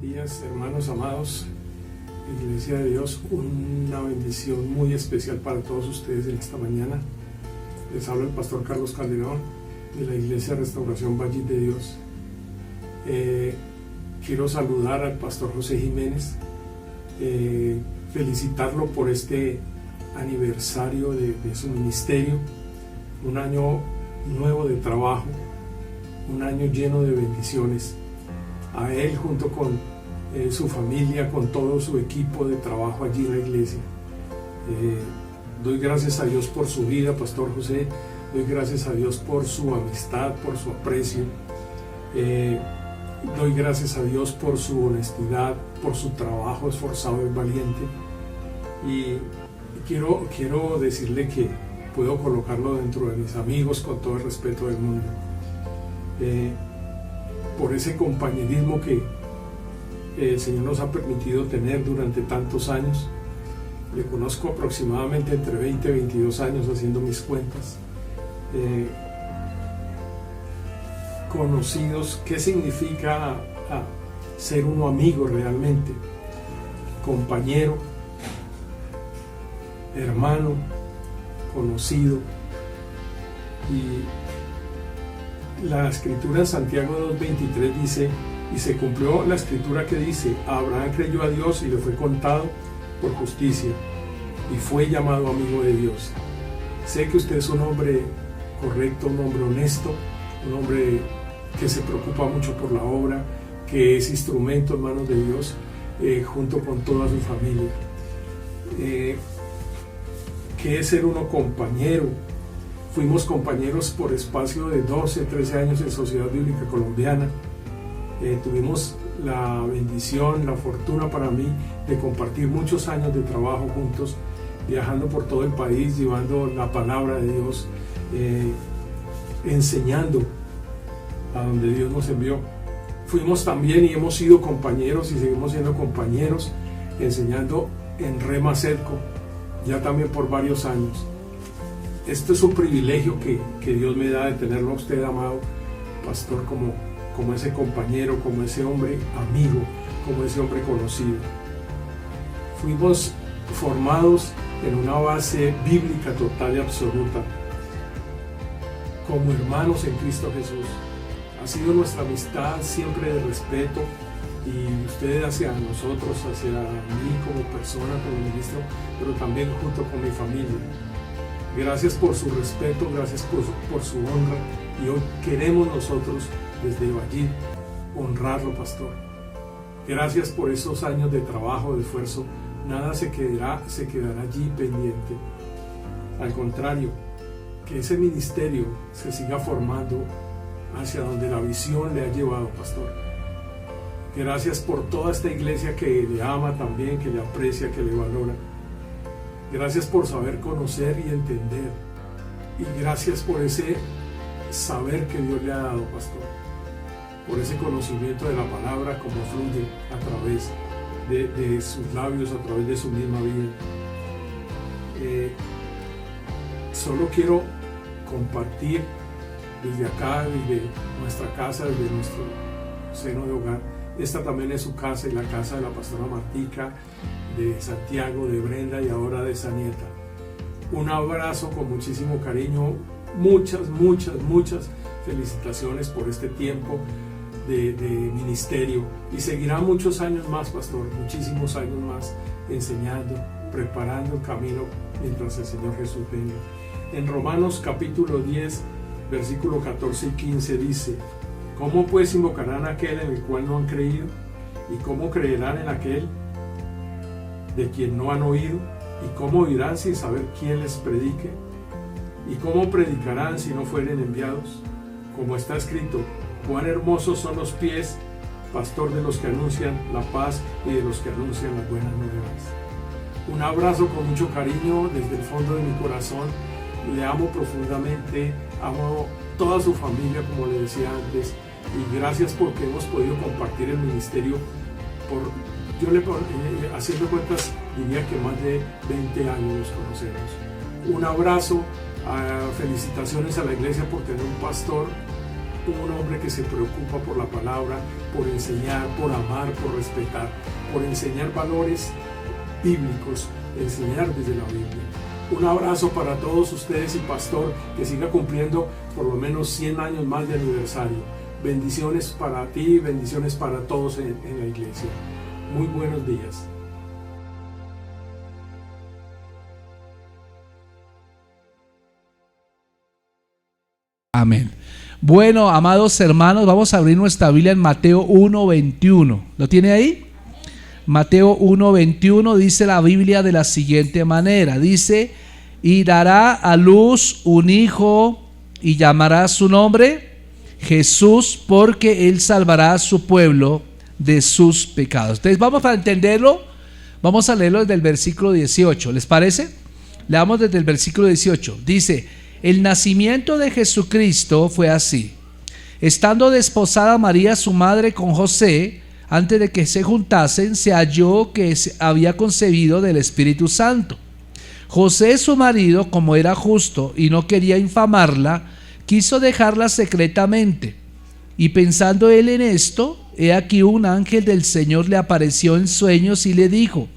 días, hermanos amados, Iglesia de Dios. Una bendición muy especial para todos ustedes en esta mañana. Les habla el pastor Carlos Calderón de la Iglesia Restauración Valle de Dios. Quiero saludar al pastor José Jiménez, felicitarlo por este aniversario de su ministerio, un año nuevo de trabajo, un año lleno de bendiciones. A él junto con su familia, con todo su equipo de trabajo allí en la iglesia. Doy gracias a Dios por su vida, pastor José. Doy gracias a Dios por su amistad, por su aprecio. Doy gracias a Dios por su honestidad, por su trabajo esforzado y valiente. Y quiero decirle que puedo colocarlo dentro de mis amigos con todo el respeto del mundo. Por ese compañerismo que el Señor nos ha permitido tener durante tantos años. Le conozco aproximadamente entre 20 y 22 años haciendo mis cuentas. Conocidos, ¿qué significa ser uno amigo realmente? Compañero, hermano, conocido. Y la escritura en Santiago 2:23 dice: y se cumplió la escritura que dice, Abraham creyó a Dios y le fue contado por justicia y fue llamado amigo de Dios. Sé que usted es un hombre correcto, un hombre honesto, un hombre que se preocupa mucho por la obra, que es instrumento en manos de Dios, junto con toda su familia. ¿Qué es ser uno compañero? Fuimos compañeros por espacio de 12, 13 años en Sociedad Bíblica Colombiana. Tuvimos la bendición, la fortuna para mí de compartir muchos años de trabajo juntos, viajando por todo el país, llevando la palabra de Dios, enseñando a donde Dios nos envió. Fuimos también y hemos sido compañeros y seguimos siendo compañeros, enseñando en Rema Cerco, ya también por varios años. Esto es un privilegio que Dios me da de tenerlo a usted, amado pastor, como ese compañero, como ese hombre amigo, como ese hombre conocido. Fuimos formados en una base bíblica total y absoluta, como hermanos en Cristo Jesús. Ha sido nuestra amistad siempre de respeto, y ustedes hacia nosotros, hacia mí como persona, como ministro, pero también junto con mi familia. Gracias por su respeto, gracias por su honra, y hoy queremos nosotros desde Valle honrarlo, pastor. Gracias por esos años de trabajo, de esfuerzo. Nada se quedará allí pendiente. Al contrario, que ese ministerio se siga formando hacia donde la visión le ha llevado, pastor. Gracias por toda esta iglesia que le ama también, que le aprecia, que le valora. Gracias por saber conocer y entender. Y gracias por ese saber que Dios le ha dado, pastor. Por ese conocimiento de la palabra, como fluye a través de sus labios, a través de su misma vida. Solo quiero compartir desde acá, desde nuestra casa, desde nuestro seno de hogar. Esta también es su casa y la casa de la pastora Martica, de Santiago, de Brenda y ahora de Sanieta. Un abrazo con muchísimo cariño, muchas felicitaciones por este tiempo de ministerio, y seguirá muchos años más, pastor, muchísimos años más, enseñando, preparando el camino mientras el Señor Jesús venga. En Romanos capítulo 10, versículo 14 y 15 dice: ¿cómo pues invocarán a aquel en el cual no han creído? ¿Y cómo creerán en aquel de quien no han oído? ¿Y cómo oirán sin saber quién les predique? ¿Y cómo predicarán si no fueren enviados? Como está escrito: cuán hermosos son los pies, pastor, de los que anuncian la paz y de los que anuncian las buenas nuevas. Un abrazo con mucho cariño desde el fondo de mi corazón. Le amo profundamente, amo toda su familia, como le decía antes, y gracias porque hemos podido compartir el ministerio haciendo cuentas, diría que más de 20 años nos conocemos. Un abrazo, felicitaciones a la iglesia por tener un pastor un hombre que se preocupa por la palabra, por enseñar, por amar, por respetar, por enseñar valores bíblicos, enseñar desde la Biblia. Un abrazo para todos ustedes y pastor, que siga cumpliendo por lo menos 100 años más de aniversario. Bendiciones para ti, bendiciones para todos en la iglesia. Muy buenos días. Amén. Bueno, amados hermanos, vamos a abrir nuestra Biblia en Mateo 1:21. ¿Lo tiene ahí? Mateo 1:21 dice la Biblia de la siguiente manera. Dice, y dará a luz un hijo y llamará su nombre Jesús, porque él salvará a su pueblo de sus pecados. Entonces vamos a entenderlo, vamos a leerlo desde el versículo 18. ¿Les parece? Leamos desde el versículo 18. Dice, el nacimiento de Jesucristo fue así. Estando desposada María su madre con José, antes de que se juntasen, se halló que había concebido del Espíritu Santo. José su marido, como era justo y no quería infamarla, quiso dejarla secretamente. Y pensando él en esto, he aquí un ángel del Señor le apareció en sueños y le dijo,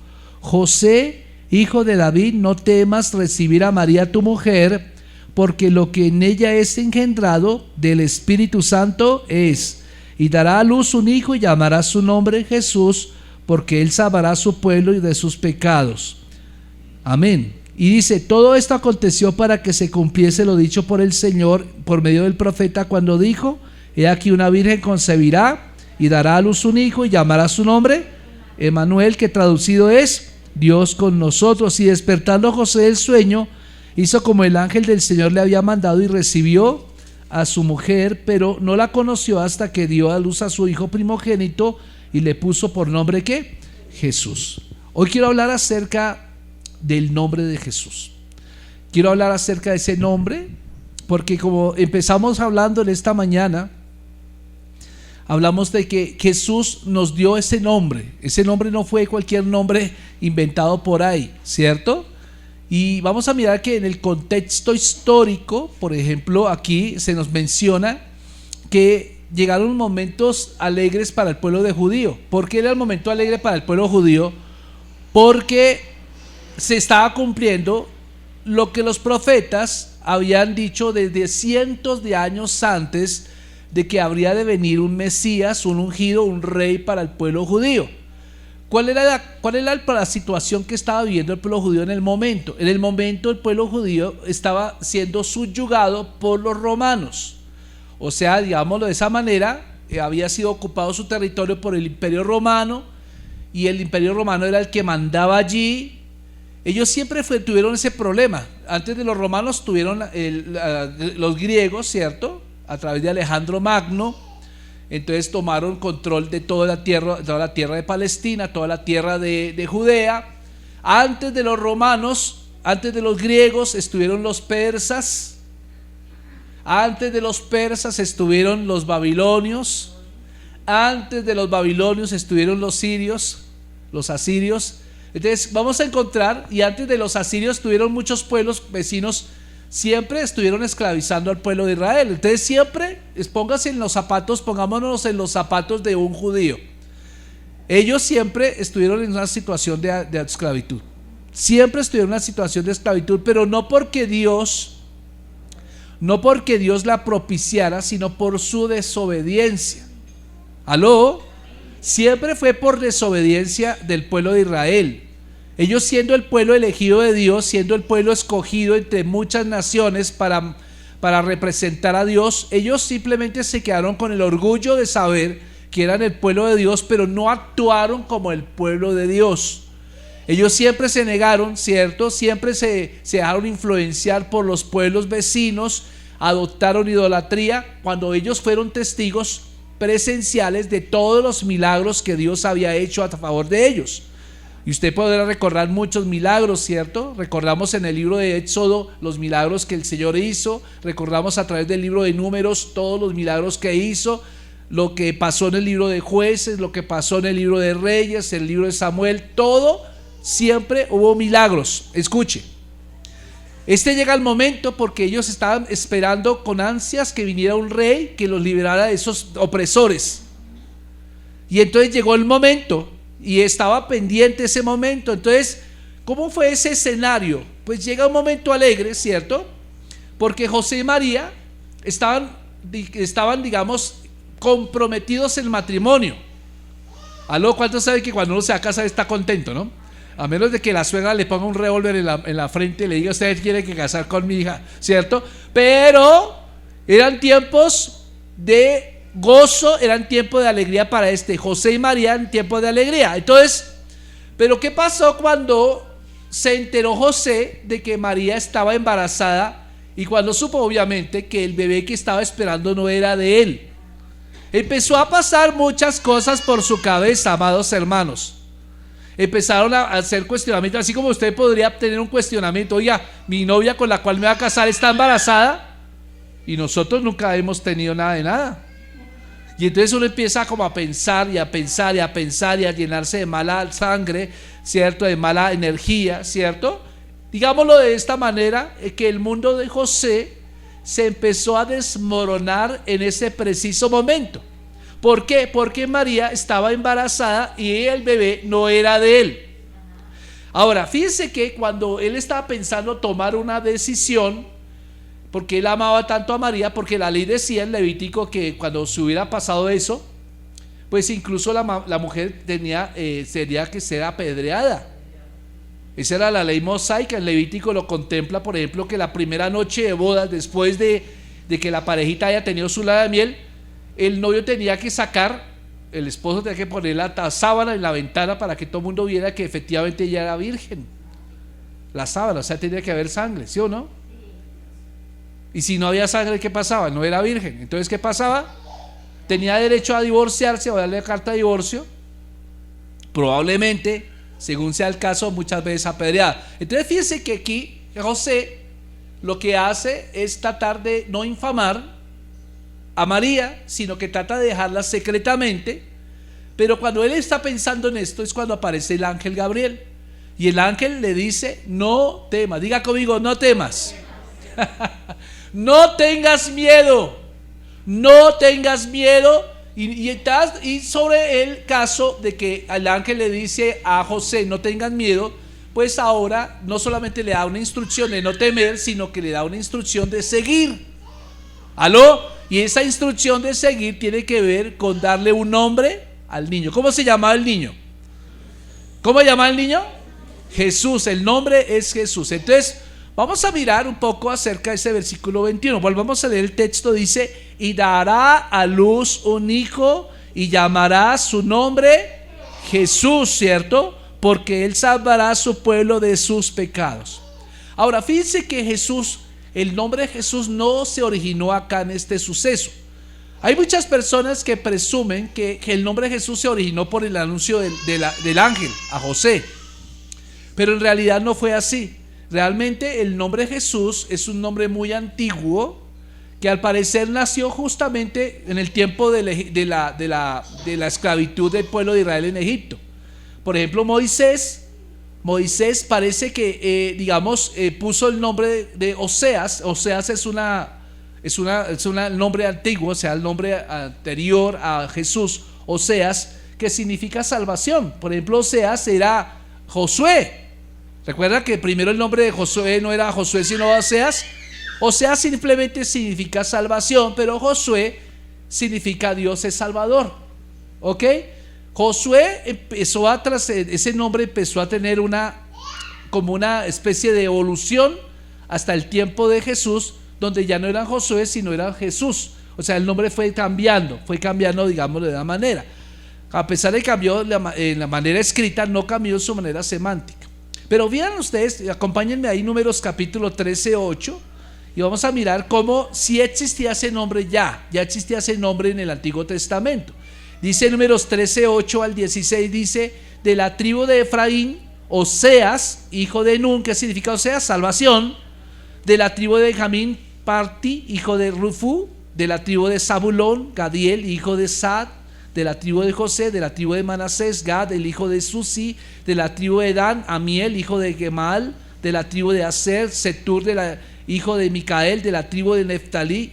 José, hijo de David, no temas recibir a María tu mujer, porque lo que en ella es engendrado del Espíritu Santo es, y dará a luz un hijo y llamará su nombre Jesús, porque él salvará a su pueblo y de sus pecados. Amén. Y dice, todo esto aconteció para que se cumpliese lo dicho por el Señor por medio del profeta cuando dijo, he aquí una virgen concebirá y dará a luz un hijo y llamará su nombre Emmanuel, que traducido es Dios con nosotros. Y despertando José del sueño, hizo como el ángel del Señor le había mandado y recibió a su mujer, pero no la conoció hasta que dio a luz a su hijo primogénito y le puso por nombre ¿qué? Jesús. Hoy quiero hablar acerca del nombre de Jesús. Quiero hablar acerca de ese nombre porque como empezamos hablando en esta mañana, hablamos de que Jesús nos dio ese nombre. Ese nombre no fue cualquier nombre inventado por ahí, ¿cierto? Y vamos a mirar que en el contexto histórico, por ejemplo, aquí se nos menciona que llegaron momentos alegres para el pueblo de judío. ¿Por qué era el momento alegre para el pueblo judío? Porque se estaba cumpliendo lo que los profetas habían dicho desde cientos de años antes, de que habría de venir un Mesías, un ungido, un rey para el pueblo judío. ¿Cuál era la situación que estaba viviendo el pueblo judío en el momento? En el momento el pueblo judío estaba siendo subyugado por los romanos. O sea, digámoslo de esa manera, había sido ocupado su territorio por el Imperio Romano y el Imperio Romano era el que mandaba allí. Ellos siempre tuvieron ese problema. Antes de los romanos tuvieron los griegos, ¿cierto? A través de Alejandro Magno. Entonces tomaron control de toda la tierra de Palestina, toda la tierra de Judea. Antes de los romanos, antes de los griegos estuvieron los persas. Antes de los persas estuvieron los babilonios. Antes de los babilonios estuvieron los sirios, los asirios. Entonces vamos a encontrar, y antes de los asirios estuvieron muchos pueblos vecinos. Siempre estuvieron esclavizando al pueblo de Israel. Entonces siempre, pónganse en los zapatos, pongámonos en los zapatos de un judío. Ellos siempre estuvieron en una situación de esclavitud. Siempre estuvieron en una situación de esclavitud, pero no porque Dios la propiciara, sino por su desobediencia. ¿Aló? Siempre fue por desobediencia del pueblo de Israel. Ellos siendo el pueblo elegido de Dios, siendo el pueblo escogido entre muchas naciones para representar a Dios, ellos simplemente se quedaron con el orgullo de saber que eran el pueblo de Dios, pero no actuaron como el pueblo de Dios. Ellos siempre se negaron, ¿cierto? Siempre se dejaron influenciar por los pueblos vecinos, adoptaron idolatría, cuando ellos fueron testigos presenciales de todos los milagros que Dios había hecho a favor de ellos. Y usted podrá recordar muchos milagros, ¿cierto? Recordamos en el libro de Éxodo los milagros que el Señor hizo. Recordamos a través del libro de Números todos los milagros que hizo. Lo que pasó en el libro de Jueces, lo que pasó en el libro de Reyes, el libro de Samuel. Todo, siempre hubo milagros. Escuche. Llega el momento porque ellos estaban esperando con ansias que viniera un rey que los liberara de esos opresores. Y entonces llegó el momento y estaba pendiente ese momento. Entonces, ¿cómo fue ese escenario? Pues llega un momento alegre, ¿cierto? Porque José y María estaban, digamos, comprometidos en matrimonio. ¿Aló? ¿Cuántos saben que cuando uno se va a casar está contento, no? A menos de que la suegra le ponga un revólver en la frente y le diga: usted quiere que casar con mi hija, ¿cierto? Pero eran tiempos de gozo, eran tiempos de alegría para José y María, en tiempos de alegría. Entonces, ¿pero qué pasó cuando se enteró José de que María estaba embarazada? Y cuando supo, obviamente, que el bebé que estaba esperando no era de él, empezó a pasar muchas cosas por su cabeza, amados hermanos. Empezaron a hacer cuestionamientos, así como usted podría tener un cuestionamiento: oiga, mi novia con la cual me va a casar está embarazada y nosotros nunca hemos tenido nada de nada. Y entonces uno empieza como a pensar y a pensar y a pensar y a llenarse de mala sangre, ¿cierto? De mala energía, ¿cierto? Digámoslo de esta manera, que el mundo de José se empezó a desmoronar en ese preciso momento. ¿Por qué? Porque María estaba embarazada y el bebé no era de él. Ahora, fíjense que cuando él estaba pensando tomar una decisión, porque él amaba tanto a María, porque la ley decía en Levítico que cuando se hubiera pasado eso, pues incluso la mujer tenía sería que ser apedreada. Esa era la ley mosaica. En Levítico lo contempla, por ejemplo, que la primera noche de bodas, después de que la parejita haya tenido su luna de miel, el novio tenía que sacar, el esposo tenía que poner la sábana en la ventana para que todo el mundo viera que efectivamente ella era virgen. La sábana, o sea, tenía que haber sangre, ¿sí o no? Y si no había sangre, ¿qué pasaba? No era virgen. Entonces, ¿qué pasaba? Tenía derecho a divorciarse o a darle carta de divorcio, probablemente, según sea el caso, muchas veces apedreada. Entonces, fíjense que aquí José lo que hace es tratar de no infamar a María, sino que trata de dejarla secretamente. Pero cuando él está pensando en esto es cuando aparece el ángel Gabriel, y el ángel le dice: no temas. Diga conmigo: no temas. No tengas miedo, no tengas miedo. Y sobre el caso de que el ángel le dice a José: no tengas miedo, pues ahora no solamente le da una instrucción de no temer, sino que le da una instrucción de seguir. ¿Aló? Y esa instrucción de seguir tiene que ver con darle un nombre al niño. ¿Cómo se llamaba el niño? ¿Cómo se llamaba el niño? Jesús. El nombre es Jesús. Entonces, vamos a mirar un poco acerca de ese versículo 21. Volvamos a leer el texto. Dice: y dará a luz un hijo y llamará su nombre Jesús, ¿cierto? Porque él salvará a su pueblo de sus pecados. Ahora, fíjense que Jesús, el nombre de Jesús no se originó acá en este suceso. Hay muchas personas que presumen que el nombre de Jesús se originó por el anuncio del ángel a José, pero en realidad no fue así. Realmente el nombre de Jesús es un nombre muy antiguo, que al parecer nació justamente en el tiempo de la esclavitud del pueblo de Israel en Egipto. Por ejemplo, Moisés parece que puso el nombre de Oseas. Oseas es un nombre antiguo, o sea, el nombre anterior a Jesús, Oseas, que significa salvación. Por ejemplo, Oseas era Josué. ¿Recuerda que primero el nombre de Josué no era Josué sino Oseas? Oseas simplemente significa salvación, pero Josué significa Dios es Salvador. ¿Ok? Josué ese nombre empezó a tener como una especie de evolución hasta el tiempo de Jesús, donde ya no era Josué sino era Jesús. O sea, el nombre fue cambiando, digamos, de una manera. A pesar de que cambió en la manera escrita, no cambió su manera semántica. Pero vean ustedes, acompáñenme ahí, Números capítulo 13:8, y vamos a mirar cómo si existía ese nombre ya existía ese nombre en el Antiguo Testamento. Dice Números 13:8 al 16, dice: de la tribu de Efraín, Oseas, hijo de Nun. ¿Qué significa Oseas? Salvación. De la tribu de Benjamín, Parti, hijo de Rufu. De la tribu de Zabulón, Gadiel, hijo de Sad. De la tribu de José, de la tribu de Manasés, Gad, el hijo de Susi. De la tribu de Dan, Amiel, hijo de Gemal. de la tribu de Aser, Setur, hijo de Micael, de la tribu de Neftalí,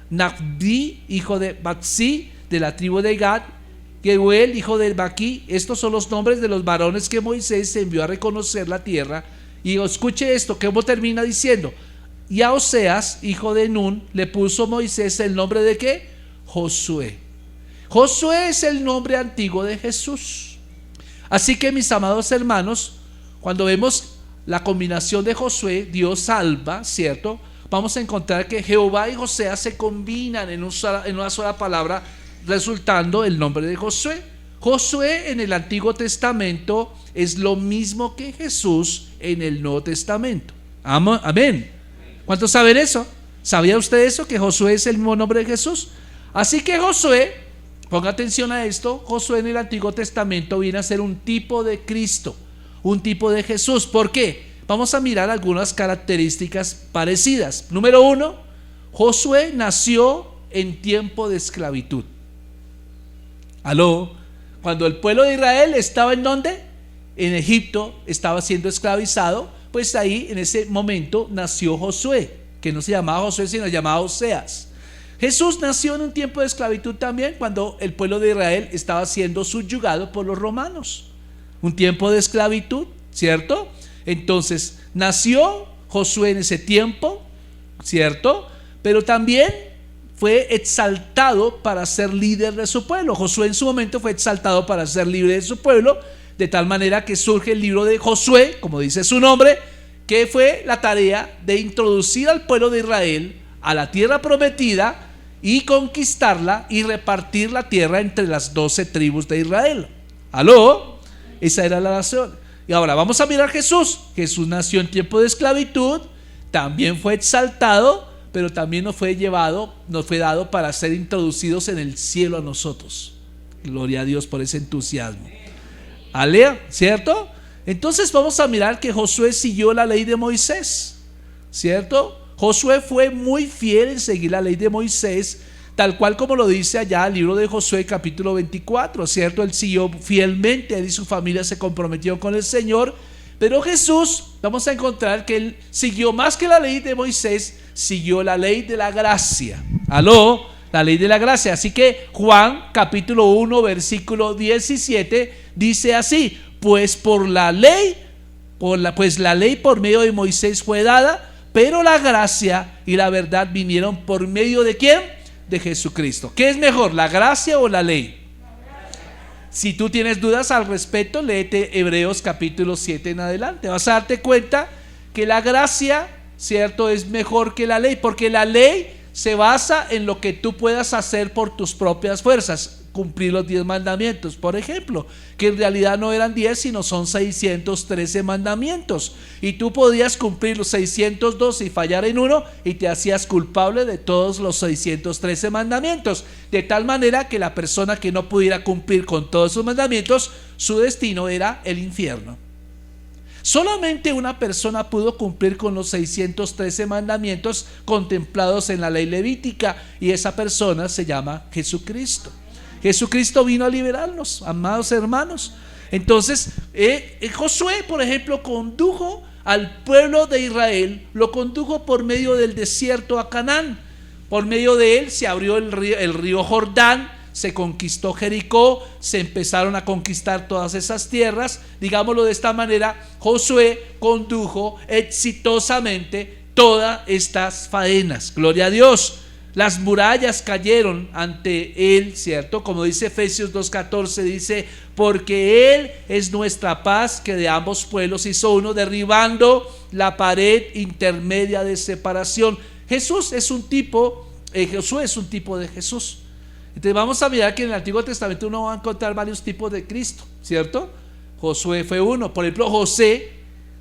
Nafdi, hijo de Batsi, de la tribu de Gad, Geuel, hijo de Maquí. Estos son los nombres de los varones que Moisés envió a reconocer la tierra. Y escuche esto, ¿cómo termina diciendo? Y a Oseas, hijo de Nun, le puso Moisés el nombre de ¿qué? Josué. Josué es el nombre antiguo de Jesús. Así que, mis amados hermanos, cuando vemos la combinación de Josué, Dios salva, ¿cierto? Vamos a encontrar que Jehová y Oseas se combinan en una sola palabra, resultando el nombre de Josué. Josué en el Antiguo Testamento es lo mismo que Jesús en el Nuevo Testamento. Amén. ¿Cuántos saben eso? ¿Sabía usted eso? Que Josué es el mismo nombre de Jesús. Así que Josué, ponga atención a esto, Josué en el Antiguo Testamento viene a ser un tipo de Cristo, un tipo de Jesús. ¿Por qué? Vamos a mirar algunas características parecidas. Número 1, Josué nació en tiempo de esclavitud. ¿Aló? Cuando el pueblo de Israel estaba ¿en dónde? En Egipto, estaba siendo esclavizado, pues ahí en ese momento nació Josué, que no se llamaba Josué sino se llamaba Oseas. Jesús nació en un tiempo de esclavitud también, cuando el pueblo de Israel estaba siendo subyugado por los romanos. Un tiempo de esclavitud, ¿cierto? Entonces nació Josué en ese tiempo, ¿cierto? Pero también fue exaltado para ser líder de su pueblo. Josué en su momento fue exaltado para ser líder de su pueblo, de tal manera que surge el libro de Josué, como dice su nombre, que fue la tarea de introducir al pueblo de Israel a la tierra prometida y conquistarla y repartir la tierra entre las 12 tribus de Israel. ¿Aló? Esa era la nación. Y ahora vamos a mirar Jesús. Jesús nació en tiempo de esclavitud, también fue exaltado, pero también nos fue dado para ser introducidos en el cielo a nosotros. Gloria a Dios por ese entusiasmo. ¿Alea? ¿Cierto? Entonces vamos a mirar que Josué siguió la ley de Moisés, ¿cierto? Josué fue muy fiel en seguir la ley de Moisés, tal cual como lo dice allá el libro de Josué capítulo 24, ¿cierto? Él siguió fielmente, él y su familia se comprometieron con el Señor. Pero Jesús, vamos a encontrar que él siguió más que la ley de Moisés, siguió la ley de la gracia. ¿Aló? La ley de la gracia. Así que Juan capítulo 1 versículo 17 dice así: pues la ley por medio de Moisés fue dada, pero la gracia y la verdad vinieron por medio de ¿quién? De Jesucristo. ¿Qué es mejor, la gracia o la ley? Si tú tienes dudas al respecto, léete Hebreos capítulo 7 en adelante. Vas a darte cuenta que la gracia, ¿cierto?, es mejor que la ley, porque la ley se basa en lo que tú puedas hacer por tus propias fuerzas. Cumplir los 10 mandamientos, por ejemplo, que en realidad no eran 10 sino son 613 mandamientos, y tú podías cumplir los 612 y fallar en uno y te hacías culpable de todos los 613 mandamientos, de tal manera que la persona que no pudiera cumplir con todos esos mandamientos, su destino era el infierno. Solamente una persona pudo cumplir con los 613 mandamientos contemplados en la ley levítica, y esa persona se llama Jesucristo. Jesucristo vino a liberarnos, amados hermanos. Entonces, Josué, por ejemplo, condujo al pueblo de Israel, lo condujo por medio del desierto a Canaán. Por medio de él se abrió el río Jordán, se conquistó Jericó, se empezaron a conquistar todas esas tierras. Digámoslo de esta manera, Josué condujo exitosamente todas estas faenas. Gloria a Dios. Las murallas cayeron ante él, ¿cierto? Como dice Efesios 2:14, dice: porque él es nuestra paz, que de ambos pueblos hizo uno, derribando la pared intermedia de separación. Josué es un tipo de Jesús. Entonces vamos a mirar que en el Antiguo Testamento uno va a encontrar varios tipos de Cristo, ¿cierto? Josué fue uno. Por ejemplo, José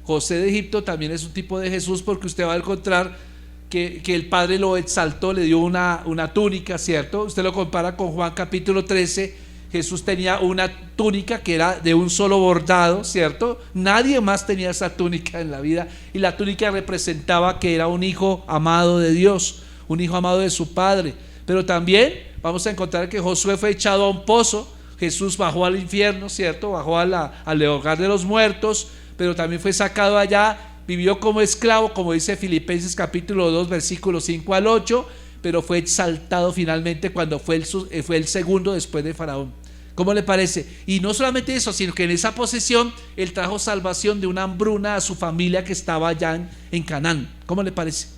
de Egipto también es un tipo de Jesús, porque usted va a encontrar que el Padre lo exaltó, le dio una túnica, ¿cierto? Usted lo compara con Juan capítulo 13. Jesús tenía una túnica que era de un solo bordado, ¿cierto? Nadie más tenía esa túnica en la vida, y la túnica representaba que era un hijo amado de Dios, un hijo amado de su Padre. Pero también vamos a encontrar que Josué fue echado a un pozo. Jesús bajó al infierno, ¿cierto? Bajó al hogar de los muertos, pero también fue sacado allá vivió como esclavo, como dice Filipenses capítulo 2, versículos 5 al 8, pero fue exaltado finalmente cuando fue el segundo después de Faraón. ¿Cómo le parece? Y no solamente eso, sino que en esa posesión él trajo salvación de una hambruna a su familia que estaba allá en Canaán. ¿Cómo le parece?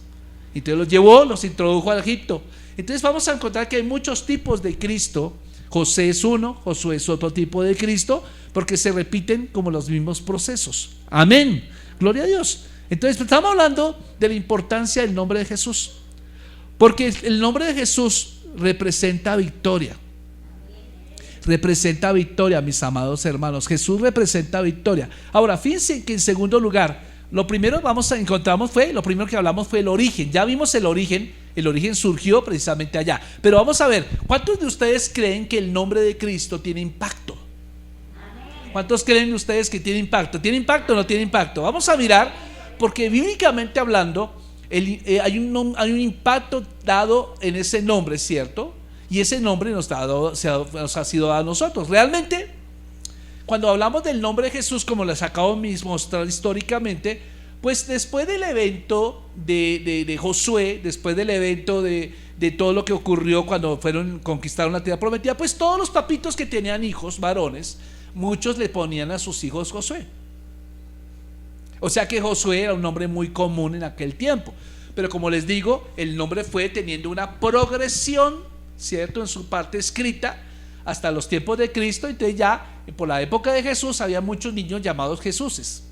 Entonces los llevó, los introdujo a Egipto. Entonces vamos a encontrar que hay muchos tipos de Cristo. José es uno, Josué es otro tipo de Cristo, porque se repiten como los mismos procesos. Amén, gloria a Dios. Entonces estamos hablando de la importancia del nombre de Jesús, porque el nombre de Jesús representa victoria. Representa victoria, mis amados hermanos. Jesús representa victoria. Ahora, fíjense que en segundo lugar, lo primero lo primero que hablamos fue el origen. Ya vimos el origen surgió precisamente allá. Pero vamos a ver, ¿cuántos de ustedes creen que el nombre de Cristo tiene impacto? ¿Cuántos creen ustedes que tiene impacto? ¿Tiene impacto o no tiene impacto? Vamos a mirar, porque bíblicamente hablando, hay un impacto dado en ese nombre, ¿cierto? Y ese nombre nos ha sido dado a nosotros. Realmente, cuando hablamos del nombre de Jesús, como les acabo de mostrar históricamente, pues después del evento de Josué, después del evento de todo lo que ocurrió cuando conquistaron la tierra prometida, pues todos los papitos que tenían hijos varones, muchos le ponían a sus hijos Josué. O sea que Josué era un nombre muy común en aquel tiempo. Pero como les digo, el nombre fue teniendo una progresión, ¿cierto?, en su parte escrita hasta los tiempos de Cristo. Entonces ya por la época de Jesús había muchos niños llamados Jesúses.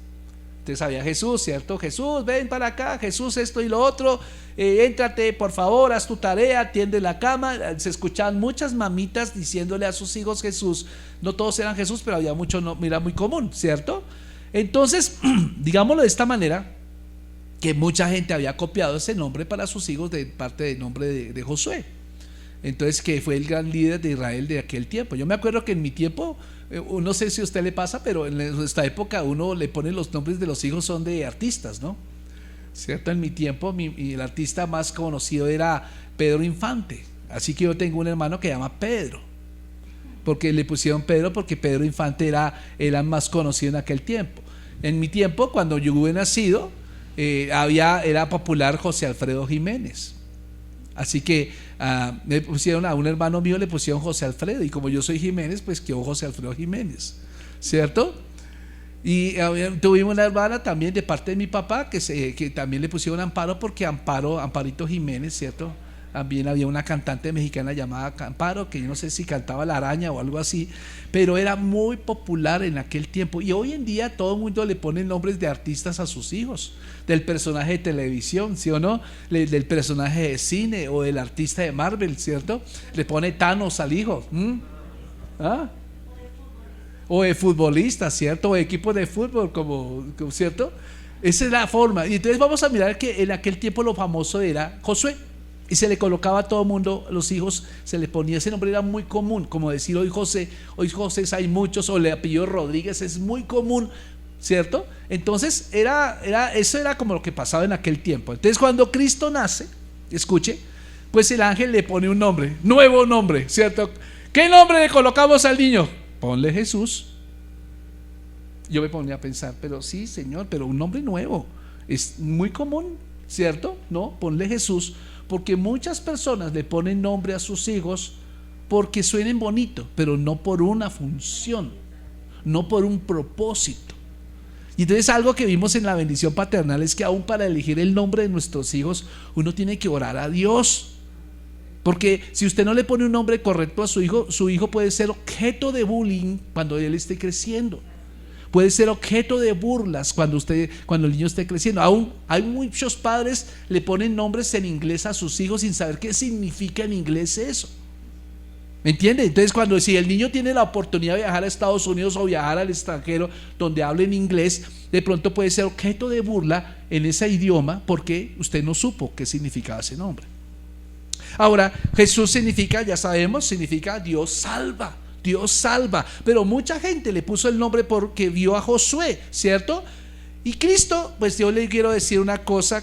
Entonces había Jesús, ¿cierto? Jesús, ven para acá, Jesús esto y lo otro, éntrate por favor, haz tu tarea, tiende la cama. Se escuchaban muchas mamitas diciéndole a sus hijos Jesús. No todos eran Jesús, pero había mucho, no, era muy común, ¿cierto? Entonces, digámoslo de esta manera, que mucha gente había copiado ese nombre para sus hijos de parte del nombre de Josué. Entonces, que fue el gran líder de Israel de aquel tiempo. Yo me acuerdo que en mi tiempo, no sé si a usted le pasa, pero en nuestra época uno le pone los nombres de los hijos, son de artistas, ¿no? ¿Cierto? En mi tiempo el artista más conocido era Pedro Infante. Así que yo tengo un hermano que se llama Pedro, porque le pusieron Pedro porque Pedro Infante era más conocido en aquel tiempo. En mi tiempo, cuando yo hubiera nacido, era popular José Alfredo Jiménez. Así que me pusieron a un hermano mío, le pusieron José Alfredo, y como yo soy Jiménez, pues quedó José Alfredo Jiménez, ¿cierto? Y tuvimos una hermana también de parte de mi papá que también le pusieron Amparo, porque Amparito Jiménez, ¿cierto? También había una cantante mexicana llamada Amparo, que yo no sé si cantaba La Araña o algo así, pero era muy popular en aquel tiempo. Y hoy en día todo el mundo le pone nombres de artistas a sus hijos, del personaje de televisión, ¿sí o no? Del personaje de cine o del artista de Marvel, ¿cierto? Le pone Thanos al hijo. ¿Ah? O de futbolista, ¿cierto? O de equipo de fútbol, ¿cierto? Esa es la forma. Y entonces vamos a mirar que en aquel tiempo lo famoso era Josué. Y se le colocaba a todo mundo, los hijos, se le ponía ese nombre, era muy común, como decir hoy José hay muchos, o le apellido Rodríguez, es muy común, ¿cierto? Entonces eso era como lo que pasaba en aquel tiempo. Entonces cuando Cristo nace, escuche, pues el ángel le pone un nombre, nuevo nombre, ¿cierto? ¿Qué nombre le colocamos al niño? Ponle Jesús. Yo me ponía a pensar, pero sí, Señor, pero un nombre nuevo, es muy común, ¿cierto? No, ponle Jesús. Porque muchas personas le ponen nombre a sus hijos porque suenen bonito, pero no por una función, no por un propósito. Y entonces algo que vimos en la bendición paternal es que aún para elegir el nombre de nuestros hijos uno tiene que orar a Dios. Porque si usted no le pone un nombre correcto a su hijo puede ser objeto de bullying cuando él esté creciendo. Puede ser objeto de burlas cuando el niño esté creciendo. Aún hay muchos padres le ponen nombres en inglés a sus hijos sin saber qué significa en inglés eso. ¿Me entiende? Entonces si el niño tiene la oportunidad de viajar a Estados Unidos o viajar al extranjero donde hablen inglés, de pronto puede ser objeto de burla en ese idioma porque usted no supo qué significaba ese nombre. Ahora, Jesús significa, ya sabemos, significa Dios salva. Dios salva, pero mucha gente le puso el nombre porque vio a Josué, ¿cierto? Y Cristo, pues yo le quiero decir una cosa,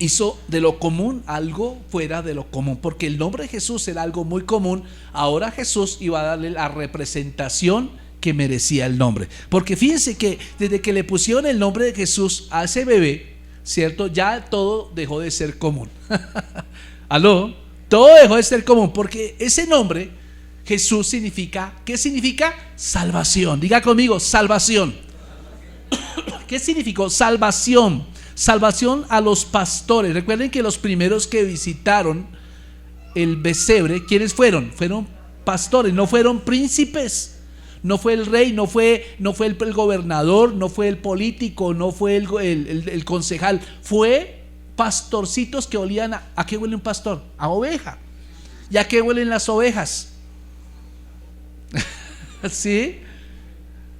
hizo de lo común algo fuera de lo común, porque el nombre de Jesús era algo muy común. Ahora Jesús iba a darle la representación que merecía el nombre. Porque fíjense que desde que le pusieron el nombre de Jesús a ese bebé, ¿cierto? Ya todo dejó de ser común. ¿Aló? Todo dejó de ser común porque ese nombre, Jesús, significa, ¿qué significa? Salvación. Diga conmigo, salvación. ¿Qué significó? Salvación. Salvación a los pastores. Recuerden que los primeros que visitaron el pesebre, ¿quiénes fueron? Fueron pastores, no fueron príncipes. No fue el rey, no fue el gobernador, no fue el político, no fue el concejal. Fue pastorcitos que olían ¿a qué huele un pastor? A oveja. ¿Y a qué huelen las ovejas? ¿Sí?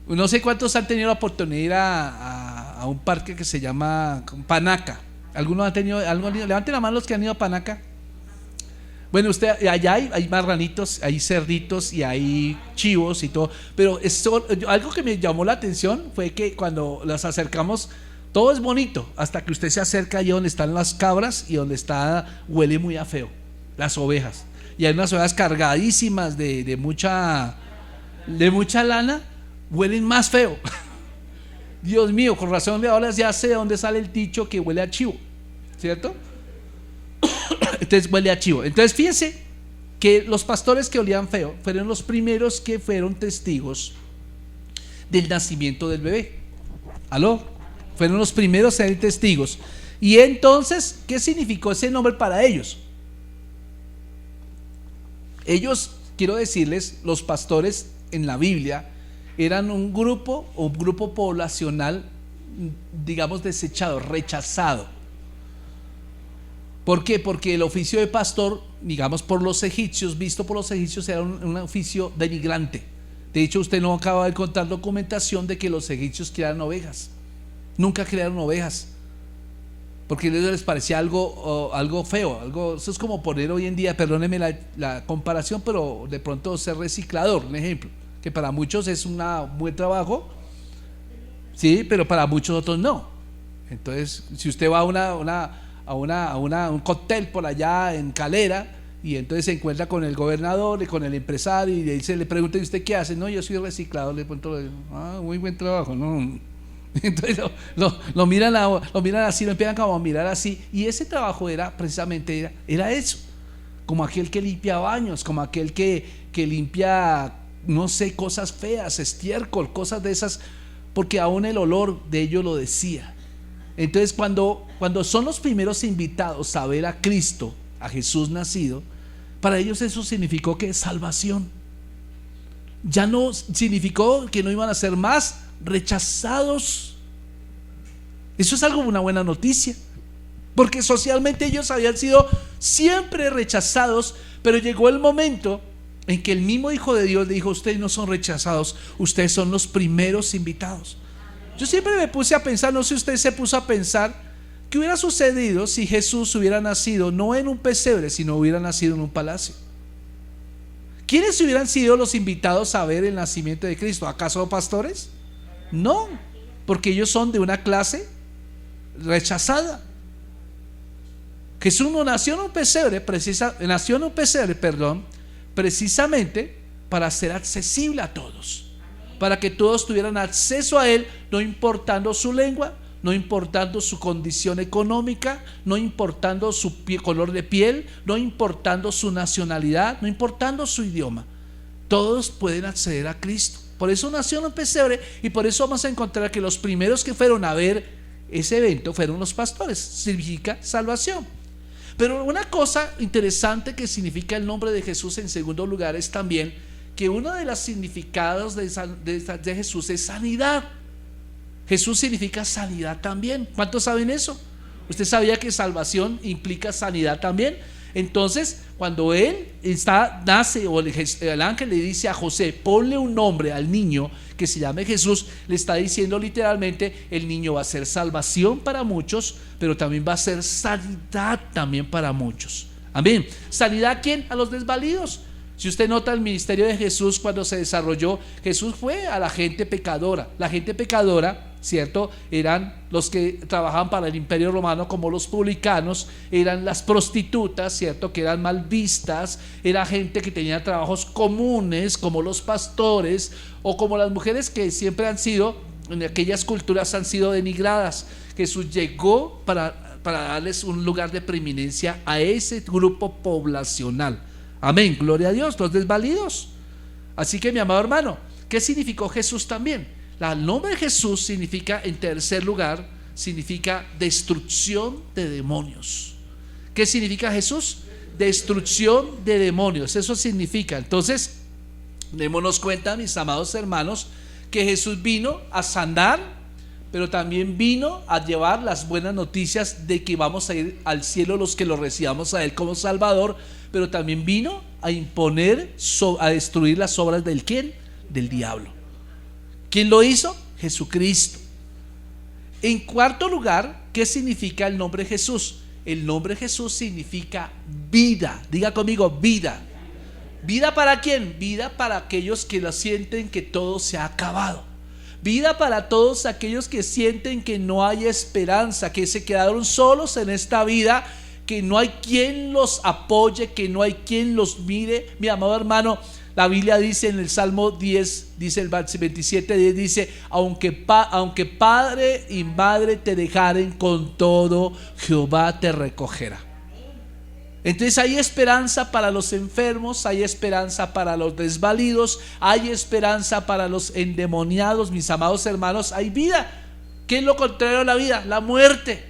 No sé cuántos han tenido la oportunidad de ir a un parque que se llama Panaca. ¿Algunos han tenido? Levanten la mano los que han ido a Panaca. Bueno, allá hay marranitos, hay cerditos y hay chivos y todo. Pero algo que me llamó la atención fue que cuando las acercamos, todo es bonito, hasta que usted se acerca allá donde están las cabras y donde huele muy a feo, las ovejas. Y hay unas ovejas cargadísimas de mucha lana, huelen más feo. Dios mío, con razón ahora ya sé de dónde sale el dicho que huele a chivo, ¿cierto? Entonces huele a chivo. Entonces fíjense que los pastores que olían feo fueron los primeros que fueron testigos del nacimiento del bebé. ¿Aló? Fueron los primeros a ser testigos. Y entonces, ¿qué significó ese nombre para ellos? Ellos, quiero decirles, los pastores en la Biblia eran un grupo poblacional, digamos, desechado, rechazado. ¿Por qué? Porque el oficio de pastor, digamos, visto por los egipcios, era un oficio denigrante. De hecho, usted no acaba de encontrar documentación de que los egipcios criaran ovejas. Nunca criaron ovejas, porque a ellos les parecía algo feo. Eso es como poner hoy en día, perdónenme la comparación, pero de pronto ser reciclador, un ejemplo, que para muchos es un buen trabajo, sí, pero para muchos otros no. Entonces, si usted va a un cóctel por allá en Calera y entonces se encuentra con el gobernador y con el empresario y le pregunta: ¿y usted qué hace? No, yo soy reciclador. Le pregunto: muy buen trabajo, ¿no? Entonces lo miran así, lo empiezan como a mirar así, y ese trabajo era precisamente era eso, como aquel que limpia baños, como aquel que limpia, no sé, cosas feas, estiércol, cosas de esas, porque aún el olor de ellos lo decía. Entonces cuando son los primeros invitados a ver a Cristo, a Jesús nacido, para ellos eso significó que salvación. Ya no significó que no iban a ser más rechazados. Eso es una buena noticia, porque socialmente ellos habían sido siempre rechazados, pero llegó el momento en que el mismo Hijo de Dios le dijo: ustedes no son rechazados, ustedes son los primeros invitados. Yo siempre me puse a pensar, no sé si usted se puso a pensar, ¿qué hubiera sucedido si Jesús hubiera nacido no en un pesebre, sino hubiera nacido en un palacio? ¿Quiénes hubieran sido los invitados a ver el nacimiento de Cristo? ¿Acaso pastores? No, porque ellos son de una clase rechazada. Jesús no nació en un pesebre, precisamente para ser accesible a todos, para que todos tuvieran acceso a Él, no importando su lengua, no importando su condición económica, no importando su color de piel, no importando su nacionalidad, no importando su idioma. Todos pueden acceder a Cristo. Por eso nació en un pesebre, y por eso vamos a encontrar que los primeros que fueron a ver ese evento fueron los pastores. Significa salvación. Pero una cosa interesante que significa el nombre de Jesús en segundo lugar es también que uno de los significados de Jesús es sanidad. Jesús significa sanidad también. ¿Cuántos saben eso? ¿Usted sabía que salvación implica sanidad también? Entonces, cuando él nace, o el ángel le dice a José: ponle un nombre al niño que se llame Jesús, le está diciendo literalmente: el niño va a ser salvación para muchos, pero también va a ser sanidad también para muchos. Amén. ¿Sanidad a quién? A los desvalidos. Si usted nota el ministerio de Jesús cuando se desarrolló, Jesús fue a la gente pecadora. La gente pecadora ¿cierto? Eran los que trabajaban para el Imperio Romano, como los publicanos, eran las prostitutas, ¿cierto? Que eran mal vistas, era gente que tenía trabajos comunes, como los pastores, o como las mujeres que siempre han sido, en aquellas culturas han sido denigradas. Jesús llegó para darles un lugar de preeminencia a ese grupo poblacional. Amén, gloria a Dios, los desvalidos. Así que, mi amado hermano, ¿qué significó Jesús también? El nombre de Jesús significa, en tercer lugar, significa destrucción de demonios. ¿Qué significa Jesús? Destrucción de demonios, eso significa. Entonces, démonos cuenta, mis amados hermanos, que Jesús vino a sanar, pero también vino a llevar las buenas noticias de que vamos a ir al cielo los que lo recibamos a Él como Salvador, pero también vino a imponer, a destruir las obras del ¿quién? Del diablo. ¿Quién lo hizo? Jesucristo. En cuarto lugar, ¿qué significa el nombre Jesús? El nombre Jesús significa vida. Diga conmigo, vida. ¿Vida para quién? Vida para aquellos que lo sienten que todo se ha acabado. Vida para todos aquellos que sienten que no hay esperanza, que se quedaron solos en esta vida, que no hay quien los apoye, que no hay quien los mire. Mi amado hermano, la Biblia dice en el Salmo 10, dice el 27:10, dice: aunque padre y madre te dejaren, con todo Jehová te recogerá. Entonces hay esperanza para los enfermos, hay esperanza para los desvalidos, hay esperanza para los endemoniados, mis amados hermanos. Hay vida. ¿Qué es lo contrario a la vida? La muerte.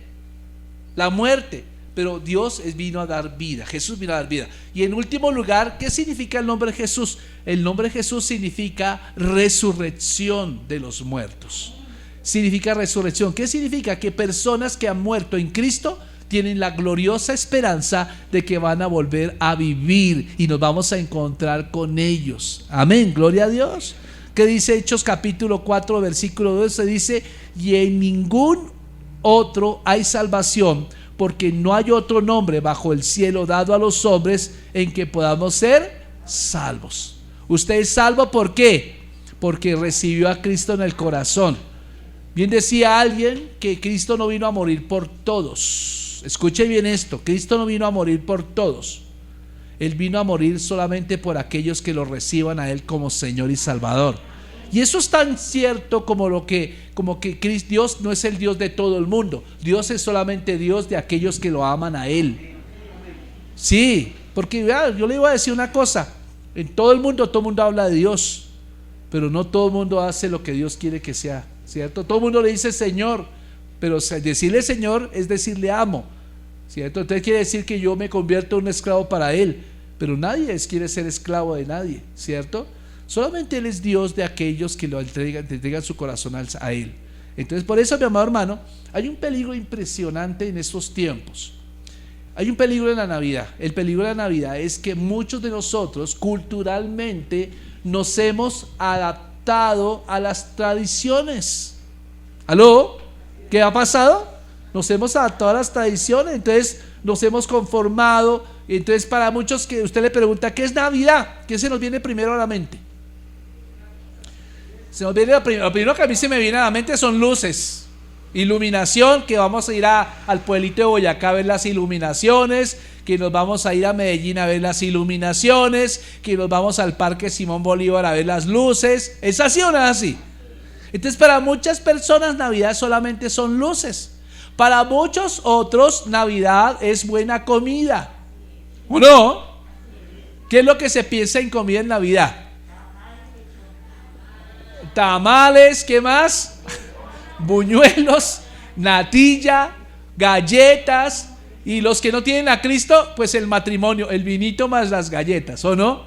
La muerte. Pero Dios vino a dar vida, Jesús vino a dar vida. Y en último lugar, ¿qué significa el nombre de Jesús? El nombre de Jesús significa resurrección de los muertos. Significa resurrección. ¿Qué significa? Que personas que han muerto en Cristo tienen la gloriosa esperanza de que van a volver a vivir y nos vamos a encontrar con ellos. Amén, gloria a Dios. ¿Qué dice Hechos capítulo 4 versículo 12? Dice: y en ningún otro hay salvación, porque no hay otro nombre bajo el cielo dado a los hombres en que podamos ser salvos. Usted es salvo, ¿por qué? Porque recibió a Cristo en el corazón. Bien decía alguien que Cristo no vino a morir por todos. Escuche bien esto: Cristo no vino a morir por todos. Él vino a morir solamente por aquellos que lo reciban a Él como Señor y Salvador. Y eso es tan cierto como que Dios no es el Dios de todo el mundo. Dios es solamente Dios de aquellos que lo aman a Él. Sí, porque yo le iba a decir una cosa: en todo el mundo habla de Dios, pero no todo el mundo hace lo que Dios quiere que sea, ¿cierto? Todo el mundo le dice Señor, pero decirle Señor es decirle amo, ¿cierto? Entonces quiere decir que yo me convierto en un esclavo para Él, pero nadie quiere ser esclavo de nadie, ¿cierto? Solamente Él es Dios de aquellos que lo entregan su corazón a Él. Entonces, por eso, mi amado hermano, hay un peligro impresionante en estos tiempos. Hay un peligro en la Navidad. El peligro de la Navidad es que muchos de nosotros culturalmente nos hemos adaptado a las tradiciones. ¿Aló? ¿Qué ha pasado? Nos hemos adaptado a las tradiciones, entonces nos hemos conformado. Entonces, para muchos, que usted le pregunta ¿qué es Navidad? ¿Qué se nos viene primero a la mente? Lo primero que a mí se me viene a la mente son luces, iluminación, que vamos a ir al pueblito de Boyacá a ver las iluminaciones, que nos vamos a ir a Medellín a ver las iluminaciones, que nos vamos al Parque Simón Bolívar a ver las luces. ¿Es así o no es así? Entonces, para muchas personas Navidad solamente son luces. Para muchos otros Navidad es buena comida. ¿O no? ¿Qué es lo que se piensa en comida en Navidad? Tamales, ¿qué más? Buñuelos, natilla, galletas. Y los que no tienen a Cristo, pues el matrimonio, el vinito más las galletas, ¿o no?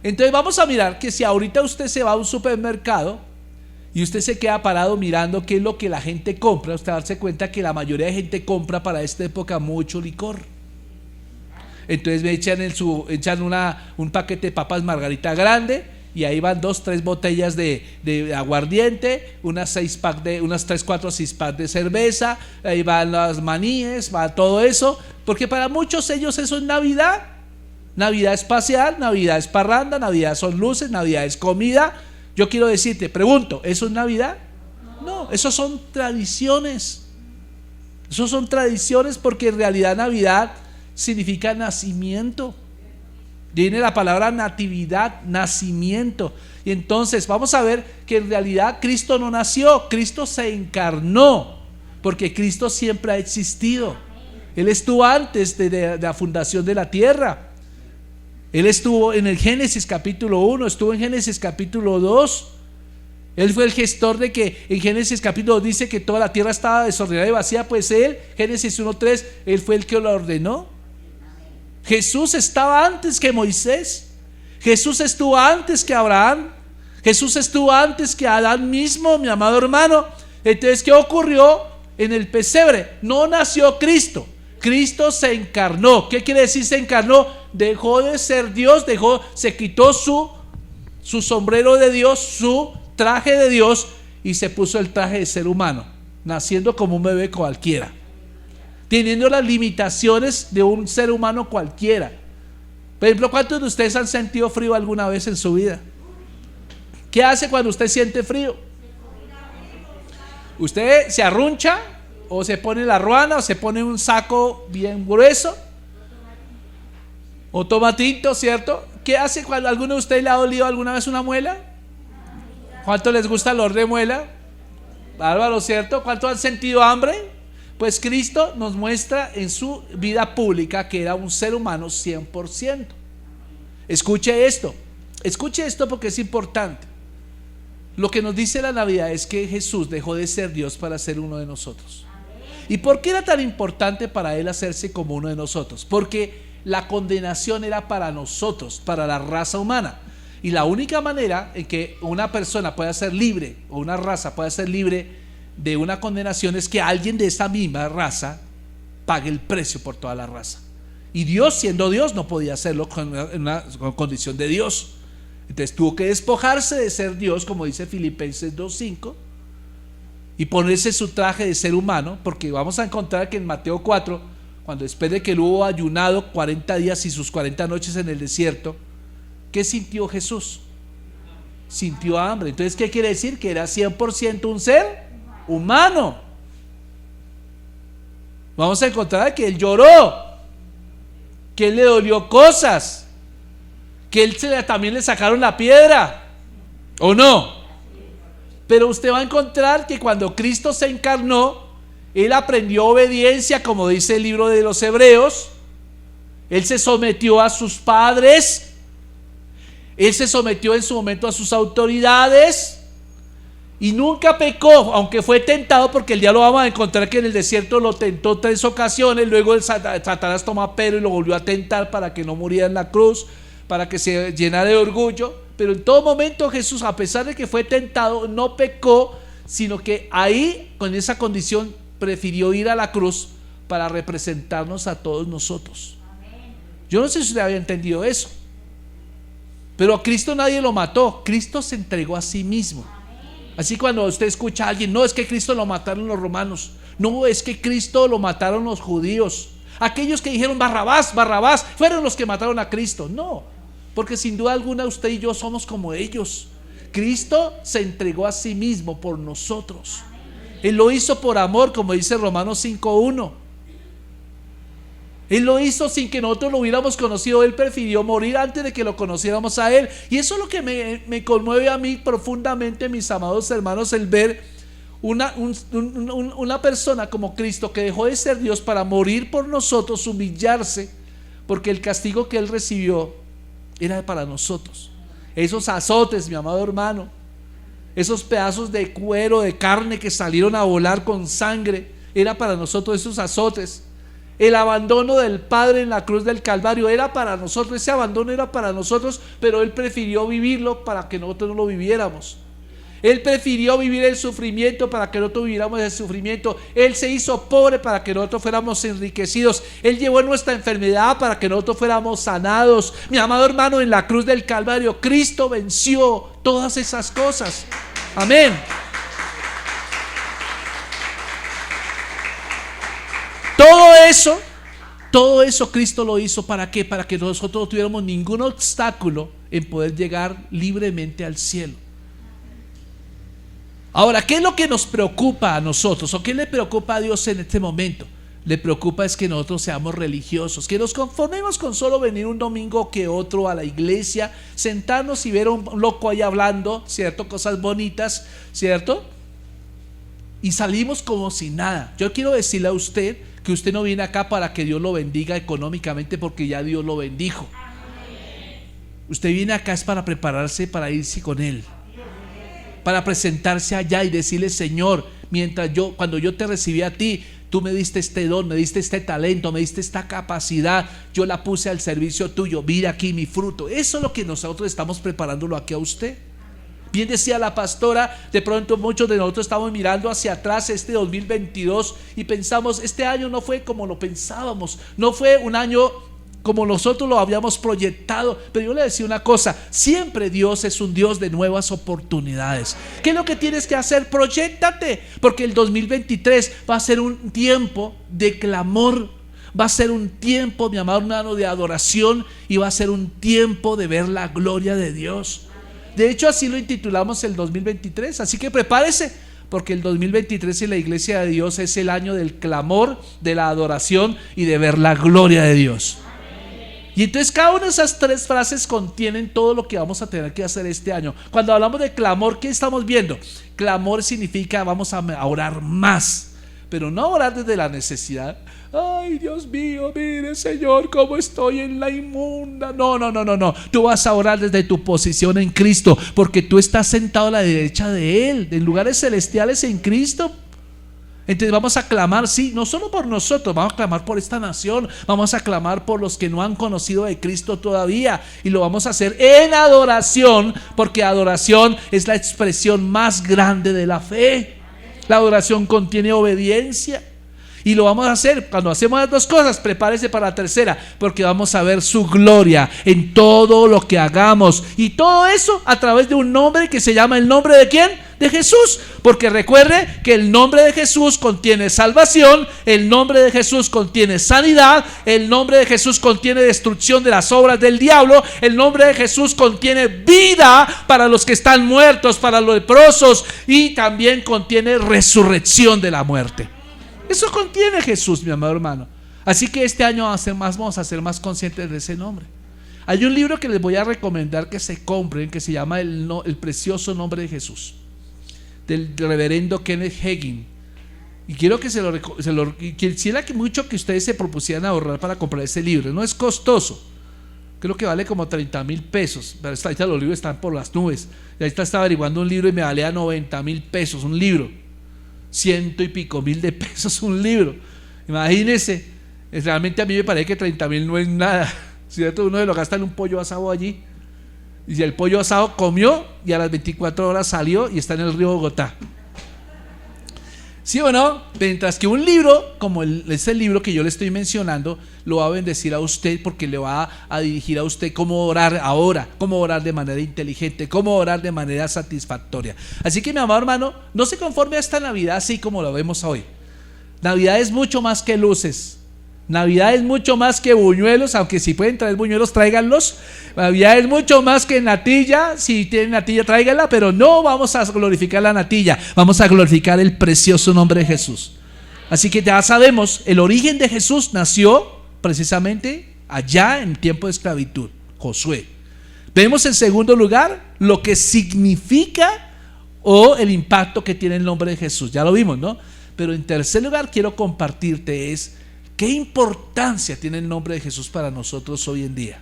Entonces vamos a mirar que si ahorita usted se va a un supermercado y usted se queda parado mirando qué es lo que la gente compra, usted va a darse cuenta que la mayoría de gente compra para esta época mucho licor. Entonces me echan un paquete de papas Margarita grande, y ahí van 2-3 botellas de aguardiente, unas 3-4 6-pack de cerveza, ahí van las maníes, va todo eso, porque para muchos ellos eso es Navidad. Navidad es pasear, Navidad es parranda, Navidad son luces, Navidad es comida. Yo quiero decirte, pregunto, ¿eso es Navidad? No, esos son tradiciones. Esos son tradiciones porque en realidad Navidad significa nacimiento. Viene la palabra natividad, nacimiento. Y entonces vamos a ver que en realidad Cristo no nació, Cristo se encarnó, porque Cristo siempre ha existido. Él estuvo antes de la fundación de la tierra. Él estuvo en el Génesis capítulo 1, estuvo en Génesis capítulo 2. Él fue el gestor de que en Génesis capítulo 2 dice que toda la tierra estaba desordenada y vacía. Pues él, Génesis 1:3, él fue el que lo ordenó. Jesús estaba antes que Moisés. Jesús estuvo antes que Abraham. Jesús estuvo antes que Adán mismo, mi amado hermano. Entonces, ¿qué ocurrió en el pesebre? No nació Cristo. Cristo se encarnó. ¿Qué quiere decir se encarnó? Dejó de ser Dios, se quitó su sombrero de Dios, su traje de Dios, y se puso el traje de ser humano, naciendo como un bebé cualquiera, teniendo las limitaciones de un ser humano cualquiera. Por ejemplo, ¿cuántos de ustedes han sentido frío alguna vez en su vida? ¿Qué hace cuando usted siente frío? ¿Usted se arruncha? ¿O se pone la ruana? ¿O se pone un saco bien grueso? ¿O toma tinto, cierto? ¿Qué hace cuando alguno de ustedes le ha dolido alguna vez una muela? ¿Cuánto les gusta el olor de muela? Bárbaro, ¿cierto? ¿Cuánto han sentido hambre? Pues Cristo nos muestra en su vida pública que era un ser humano 100%. Escuche esto porque es importante. Lo que nos dice la Navidad es que Jesús dejó de ser Dios para ser uno de nosotros. ¿Y por qué era tan importante para Él hacerse como uno de nosotros? Porque la condenación era para nosotros, para la raza humana. Y la única manera en que una persona pueda ser libre, o una raza pueda ser libre de una condenación, es que alguien de esa misma raza pague el precio por toda la raza. Y Dios, siendo Dios, no podía hacerlo con condición de Dios. Entonces tuvo que despojarse de ser Dios, como dice Filipenses 2:5, y ponerse su traje de ser humano, porque vamos a encontrar que en Mateo 4, cuando después de que él hubo ayunado 40 días y sus 40 noches en el desierto, ¿qué sintió Jesús? Sintió hambre. Entonces, ¿qué quiere decir? Que era 100% un ser humano. Vamos a encontrar que él lloró, que él le dolió cosas, que él también le sacaron la piedra, ¿o no? Pero usted va a encontrar que cuando Cristo se encarnó, él aprendió obediencia, como dice el libro de los Hebreos. Él se sometió a sus padres, él se sometió en su momento a sus autoridades y nunca pecó, aunque fue tentado, porque el día lo vamos a encontrar que en el desierto lo tentó 3 ocasiones. Luego el Satanás tomó a Pedro y lo volvió a tentar para que no muriera en la cruz, para que se llenara de orgullo. Pero en todo momento Jesús, a pesar de que fue tentado, no pecó, sino que ahí, con esa condición, prefirió ir a la cruz para representarnos a todos nosotros. Yo no sé si usted había entendido eso, pero a Cristo nadie lo mató, Cristo se entregó a sí mismo. Así cuando usted escucha a alguien, no, es que Cristo lo mataron los romanos, no, es que Cristo lo mataron los judíos, aquellos que dijeron Barrabás fueron los que mataron a Cristo. No, porque sin duda alguna usted y yo somos como ellos. Cristo se entregó a sí mismo por nosotros. Él lo hizo por amor, como dice Romanos 5:1. Él lo hizo sin que nosotros lo hubiéramos conocido. Él prefirió morir antes de que lo conociéramos a Él. Y eso es lo que me conmueve a mí profundamente, mis amados hermanos, el ver una persona como Cristo, que dejó de ser Dios para morir por nosotros, humillarse, porque el castigo que Él recibió era para nosotros. Esos azotes, mi amado hermano, esos pedazos de cuero, de carne que salieron a volar con sangre, era para nosotros esos azotes. El abandono del Padre en la cruz del Calvario era para nosotros, ese abandono era para nosotros, pero Él prefirió vivirlo para que nosotros no lo viviéramos. Él prefirió vivir el sufrimiento para que nosotros viviéramos el sufrimiento. Él se hizo pobre para que nosotros fuéramos enriquecidos. Él llevó nuestra enfermedad para que nosotros fuéramos sanados. Mi amado hermano, en la cruz del Calvario, Cristo venció todas esas cosas. Amén. Todo eso Cristo lo hizo. ¿Para qué? Para que nosotros no tuviéramos ningún obstáculo en poder llegar libremente al cielo. Ahora, ¿qué es lo que nos preocupa a nosotros? ¿O qué le preocupa a Dios en este momento? Le preocupa es que nosotros seamos religiosos, que nos conformemos con solo venir un domingo que otro a la iglesia, sentarnos y ver a un loco ahí hablando, ¿cierto? Cosas bonitas, ¿cierto? Y salimos como si nada. Yo quiero decirle a usted que usted no viene acá para que Dios lo bendiga económicamente, porque ya Dios lo bendijo. Usted viene acá es para prepararse para irse con Él, para presentarse allá y decirle: Señor, cuando yo te recibí a ti, tú me diste este don, me diste este talento, me diste esta capacidad, yo la puse al servicio tuyo, mira aquí mi fruto. Eso es lo que nosotros estamos preparándolo aquí a usted. Bien decía la pastora, de pronto muchos de nosotros estamos mirando hacia atrás este 2022 y pensamos: este año no fue como lo pensábamos, no fue un año como nosotros lo habíamos proyectado. Pero yo le decía una cosa: siempre Dios es un Dios de nuevas oportunidades. ¿Qué es lo que tienes que hacer? Proyéctate, porque el 2023 va a ser un tiempo de clamor, va a ser un tiempo, mi amado hermano, de adoración, y va a ser un tiempo de ver la gloria de Dios. De hecho, así lo intitulamos el 2023, así que prepárese, porque el 2023 en la iglesia de Dios es el año del clamor, de la adoración y de ver la gloria de Dios. Y entonces cada una de esas tres frases contienen todo lo que vamos a tener que hacer este año. Cuando hablamos de clamor, ¿qué estamos viendo? Clamor significa vamos a orar más, pero no orar desde la necesidad. Ay, Dios mío, mire, Señor, cómo estoy en la inmunda. No. Tú vas a orar desde tu posición en Cristo, porque tú estás sentado a la derecha de Él, en lugares celestiales en Cristo. Entonces vamos a clamar, sí, no solo por nosotros, vamos a clamar por esta nación, vamos a clamar por los que no han conocido de Cristo todavía, y lo vamos a hacer en adoración, porque adoración es la expresión más grande de la fe. La adoración contiene obediencia, y lo vamos a hacer. Cuando hacemos las dos cosas, prepárese para la tercera, porque vamos a ver su gloria en todo lo que hagamos, y todo eso a través de un nombre que se llama el nombre ¿de quién? De Jesús. Porque recuerde que el nombre de Jesús contiene salvación, el nombre de Jesús contiene sanidad, el nombre de Jesús contiene destrucción de las obras del diablo, el nombre de Jesús contiene vida para los que están muertos, para los leprosos, y también contiene resurrección de la muerte. Eso contiene Jesús, mi amado hermano. Así que este año vamos a ser más conscientes de ese nombre. Hay un libro que les voy a recomendar que se compren, que se llama El precioso nombre de Jesús, del reverendo Kenneth Hagin. Y quiero que quisiera que mucho que ustedes se propusieran ahorrar para comprar ese libro. No es costoso, creo que vale como 30,000 pesos, pero ahorita los libros están por las nubes. Y ahorita estaba averiguando un libro y me valía 90,000 pesos un libro, 100 y pico mil de pesos un libro. Imagínense, realmente a mí me parece que 30,000 no es nada, ¿cierto? Uno se lo gasta en un pollo asado allí, y el pollo asado comió y a las 24 horas salió y está en el río Bogotá. ¿Sí o no? Mientras que un libro como ese libro que yo le estoy mencionando lo va a bendecir a usted, porque le va a dirigir a usted cómo orar ahora, cómo orar de manera inteligente, cómo orar de manera satisfactoria. Así que, mi amado hermano, no se conforme a esta Navidad así como lo vemos hoy. Navidad es mucho más que luces. Navidad es mucho más que buñuelos, aunque si pueden traer buñuelos, tráiganlos. Navidad es mucho más que natilla, si tienen natilla, tráiganla, pero no vamos a glorificar la natilla, vamos a glorificar el precioso nombre de Jesús. Así que ya sabemos, el origen de Jesús nació precisamente allá en tiempo de esclavitud, Josué. Vemos en segundo lugar lo que significa o el impacto que tiene el nombre de Jesús, ya lo vimos, ¿no? Pero en tercer lugar quiero compartirte ¿qué importancia tiene el nombre de Jesús para nosotros hoy en día?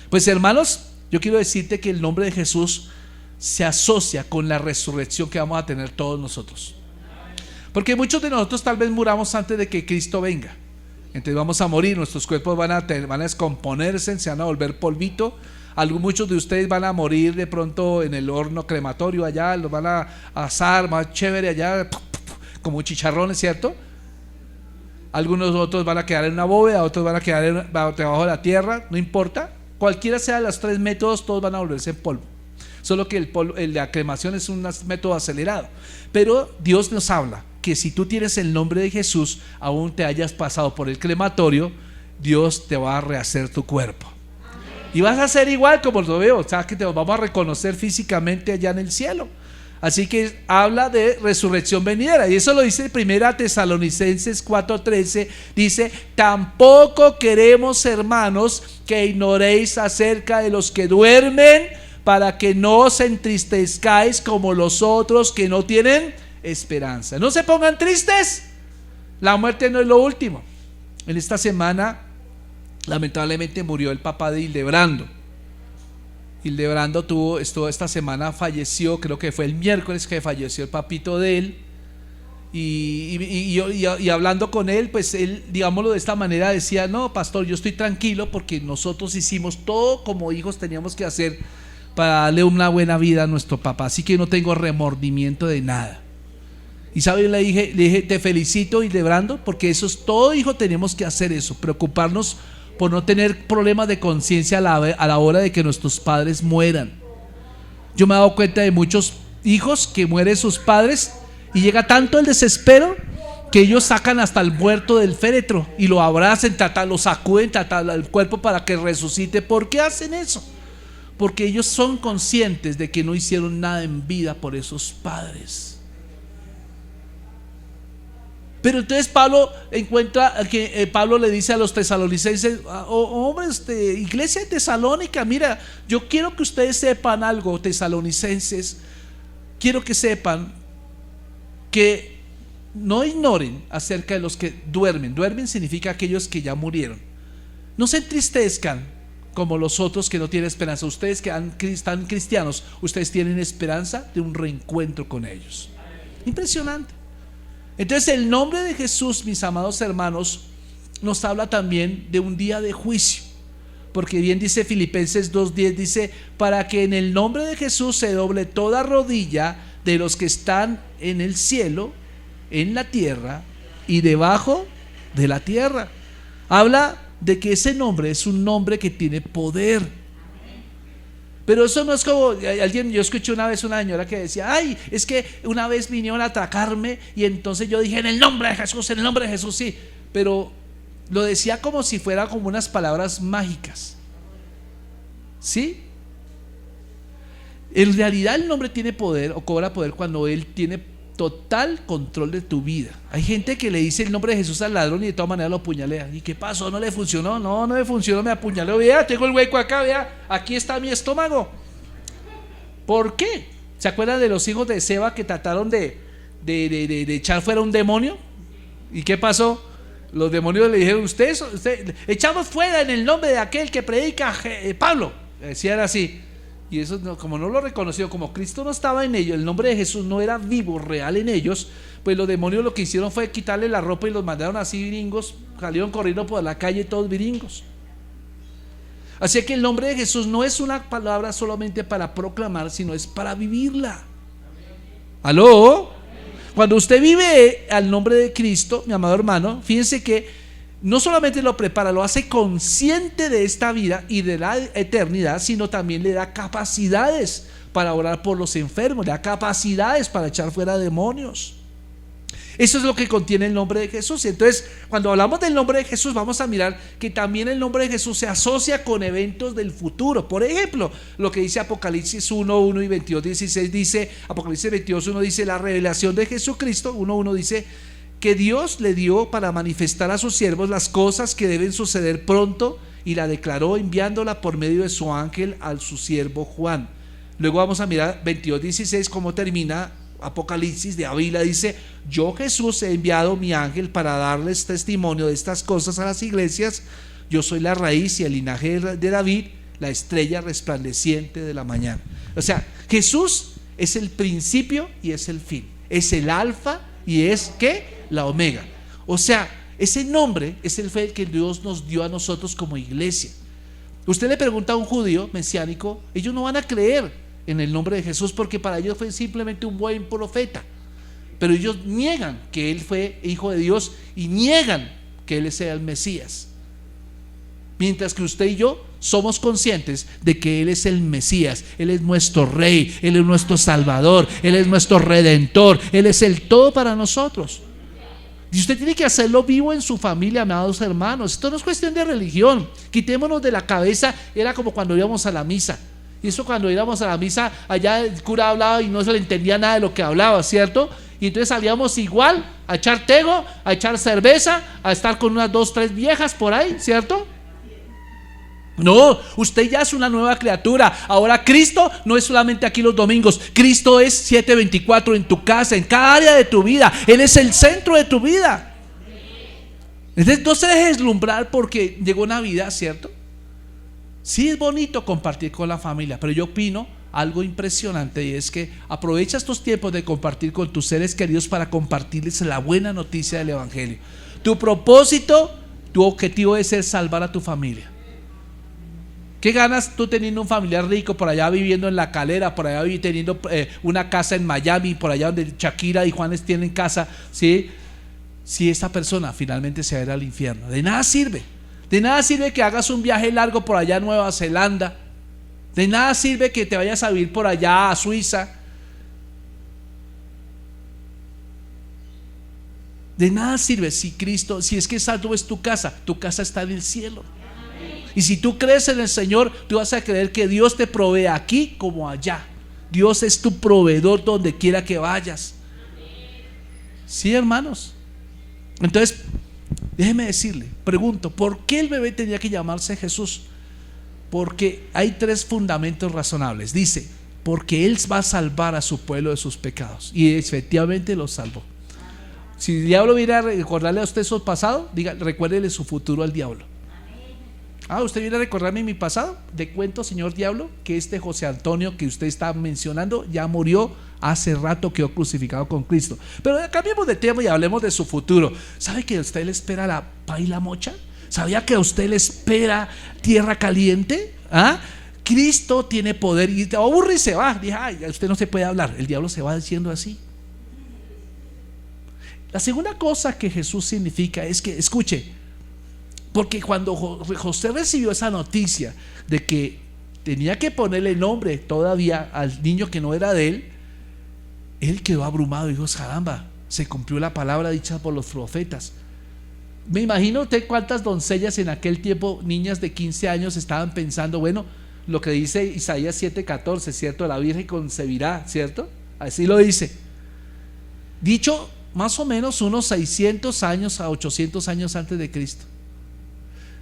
Pues, hermanos, yo quiero decirte que el nombre de Jesús se asocia con la resurrección que vamos a tener todos nosotros. Porque muchos de nosotros tal vez muramos antes de que Cristo venga. Entonces vamos a morir, nuestros cuerpos van a descomponerse, se van a volver polvito. Muchos de ustedes van a morir de pronto en el horno crematorio allá, los van a asar más chévere allá, como chicharrones, ¿cierto? Algunos otros van a quedar en una bóveda, otros van a quedar debajo de la tierra, no importa. Cualquiera sea de los tres métodos, todos van a volverse en polvo. Solo que la cremación es un método acelerado. Pero Dios nos habla que si tú tienes el nombre de Jesús, aún te hayas pasado por el crematorio, Dios te va a rehacer tu cuerpo. Y vas a ser igual como lo veo, o sea que te vamos a reconocer físicamente allá en el cielo. Así que habla de resurrección venidera, y eso lo dice 1 Tesalonicenses 4:13, dice: tampoco queremos, hermanos, que ignoréis acerca de los que duermen, para que no os entristezcáis como los otros que no tienen esperanza. No se pongan tristes, la muerte no es lo último. En esta semana lamentablemente murió el papá de Hildebrando. Hildebrando esta semana falleció, creo que fue el miércoles que falleció el papito de él. Y hablando con él, pues él, digámoslo de esta manera, decía: no, pastor, yo estoy tranquilo porque nosotros hicimos todo como hijos teníamos que hacer para darle una buena vida a nuestro papá, así que no tengo remordimiento de nada. Y ¿sabe? Le dije, te felicito, Hildebrando, porque eso es todo, hijo, tenemos que hacer eso, preocuparnos por no tener problemas de conciencia a la hora de que nuestros padres mueran. Yo me he dado cuenta de muchos hijos que mueren sus padres y llega tanto el desespero que ellos sacan hasta el muerto del féretro y lo abrazan, lo sacuden el cuerpo para que resucite. ¿Por qué hacen eso? Porque ellos son conscientes de que no hicieron nada en vida por esos padres. Pero entonces Pablo encuentra que Pablo le dice a los tesalonicenses: hombres de iglesia de Tesalónica, mira, yo quiero que ustedes sepan algo, tesalonicenses, quiero que sepan que no ignoren acerca de los que duermen. Duermen significa aquellos que ya murieron. No se entristezcan como los otros que no tienen esperanza. Ustedes que están cristianos, ustedes tienen esperanza de un reencuentro con ellos. Impresionante. Entonces el nombre de Jesús, mis amados hermanos, nos habla también de un día de juicio, porque bien dice Filipenses 2:10, dice: para que en el nombre de Jesús se doble toda rodilla de los que están en el cielo, en la tierra y debajo de la tierra. Habla de que ese nombre es un nombre que tiene poder. Pero eso no es como yo escuché una vez una señora que decía: ay, es que una vez vinieron a atacarme y entonces yo dije: en el nombre de Jesús, en el nombre de Jesús, sí. Pero lo decía como si fuera como unas palabras mágicas, ¿sí? En realidad el nombre tiene poder, o cobra poder, cuando él tiene total control de tu vida. Hay gente que le dice el nombre de Jesús al ladrón y de todas maneras lo apuñalea. ¿Y qué pasó? ¿No le funcionó? No le funcionó, me apuñaló. Vea, tengo el hueco acá, vea, aquí está mi estómago. ¿Por qué? ¿Se acuerdan de los hijos de Seba que trataron de echar fuera un demonio? ¿Y qué pasó? Los demonios le dijeron: usted echamos fuera en el nombre de aquel que predica Pablo. Decían así. Y eso, como no lo reconoció, como Cristo no estaba en ellos, el nombre de Jesús no era vivo, real en ellos, pues los demonios lo que hicieron fue quitarle la ropa y los mandaron así viringos, salieron corriendo por la calle todos viringos. Así que el nombre de Jesús no es una palabra solamente para proclamar, sino es para vivirla. ¿Aló? Cuando usted vive al nombre de Cristo, mi amado hermano, fíjense que no solamente lo prepara, lo hace consciente de esta vida y de la eternidad, sino también le da capacidades para orar por los enfermos, le da capacidades para echar fuera demonios. Eso es lo que contiene el nombre de Jesús. Entonces, cuando hablamos del nombre de Jesús, vamos a mirar que también el nombre de Jesús se asocia con eventos del futuro. Por ejemplo, lo que dice Apocalipsis 1:1 y 22:16 dice, Apocalipsis 22:1 dice: la revelación de Jesucristo. 1:1 dice que Dios le dio para manifestar a sus siervos las cosas que deben suceder pronto, y la declaró enviándola por medio de su ángel a su siervo Juan. Luego vamos a mirar 22:16 cómo termina Apocalipsis de Ávila. Dice: yo, Jesús, he enviado mi ángel para darles testimonio de estas cosas a las iglesias. Yo soy la raíz y el linaje de David, la estrella resplandeciente de la mañana. O sea, Jesús es el principio y es el fin, es el alfa y es ¿qué? La omega. O sea, ese nombre es el fe que Dios nos dio a nosotros como iglesia. Usted le pregunta a un judío mesiánico, ellos no van a creer en el nombre de Jesús porque para ellos fue simplemente un buen profeta. Pero ellos niegan que él fue hijo de Dios y niegan que él sea el Mesías. Mientras que usted y yo somos conscientes de que él es el Mesías, él es nuestro rey, él es nuestro salvador, él es nuestro redentor, él es el todo para nosotros. Y usted tiene que hacerlo vivo en su familia, amados hermanos. Esto no es cuestión de religión. Quitémonos de la cabeza, era como cuando íbamos a la misa Y eso cuando íbamos a la misa, allá el cura hablaba y no se le entendía nada de lo que hablaba, ¿cierto? Y entonces salíamos igual a echar tego, a echar cerveza, a estar con unas 2, 3 viejas por ahí, ¿cierto? No, usted ya es una nueva criatura. Ahora Cristo no es solamente aquí los domingos. Cristo es 7/24 en tu casa, en cada área de tu vida. Él es el centro de tu vida. Entonces no se deje deslumbrar porque llegó Navidad, ¿cierto? Sí es bonito compartir con la familia, pero yo opino algo impresionante, y es que aprovecha estos tiempos de compartir con tus seres queridos para compartirles la buena noticia del Evangelio. Tu propósito, tu objetivo es ser salvar a tu familia. ¿Qué ganas tú teniendo un familiar rico por allá viviendo en La Calera, por allá teniendo una casa en Miami, por allá donde Shakira y Juanes tienen casa, ¿sí? Si esa persona finalmente se va a ir al infierno? De nada sirve. De nada sirve que hagas un viaje largo por allá a Nueva Zelanda. De nada sirve que te vayas a vivir por allá a Suiza. De nada sirve si Cristo, si es que salvo es tu casa está en el cielo. Y si tú crees en el Señor, tú vas a creer que Dios te provee aquí como allá. Dios es tu proveedor donde quiera que vayas. Sí, hermanos. Entonces, déjeme decirle, pregunto, ¿por qué el bebé tenía que llamarse Jesús? Porque hay 3 fundamentos razonables. Dice, porque Él va a salvar a su pueblo de sus pecados. Y efectivamente los salvó. Si el diablo viene a recordarle a usted su pasado, recuérdele su futuro al diablo. ¿Usted viene a recordarme mi pasado? Le cuento, señor diablo, que este José Antonio que usted está mencionando ya murió hace rato, quedó crucificado con Cristo. Pero cambiemos de tema y hablemos de su futuro. ¿Sabe que a usted le espera la paila mocha? ¿Sabía que a usted le espera tierra caliente? Cristo tiene poder, y te aburre y se va. Dije, usted no se puede hablar. El diablo se va diciendo así. La segunda cosa que Jesús significa es que, escuche, porque cuando José recibió esa noticia de que tenía que ponerle nombre todavía al niño que no era de él quedó abrumado y dijo, caramba, se cumplió la palabra dicha por los profetas. Me imagino usted cuántas doncellas en aquel tiempo, niñas de 15 años, estaban pensando, bueno, lo que dice Isaías 7:14, ¿cierto? La Virgen concebirá, ¿cierto? Así lo dice. Dicho más o menos unos 600 años a 800 años antes de Cristo.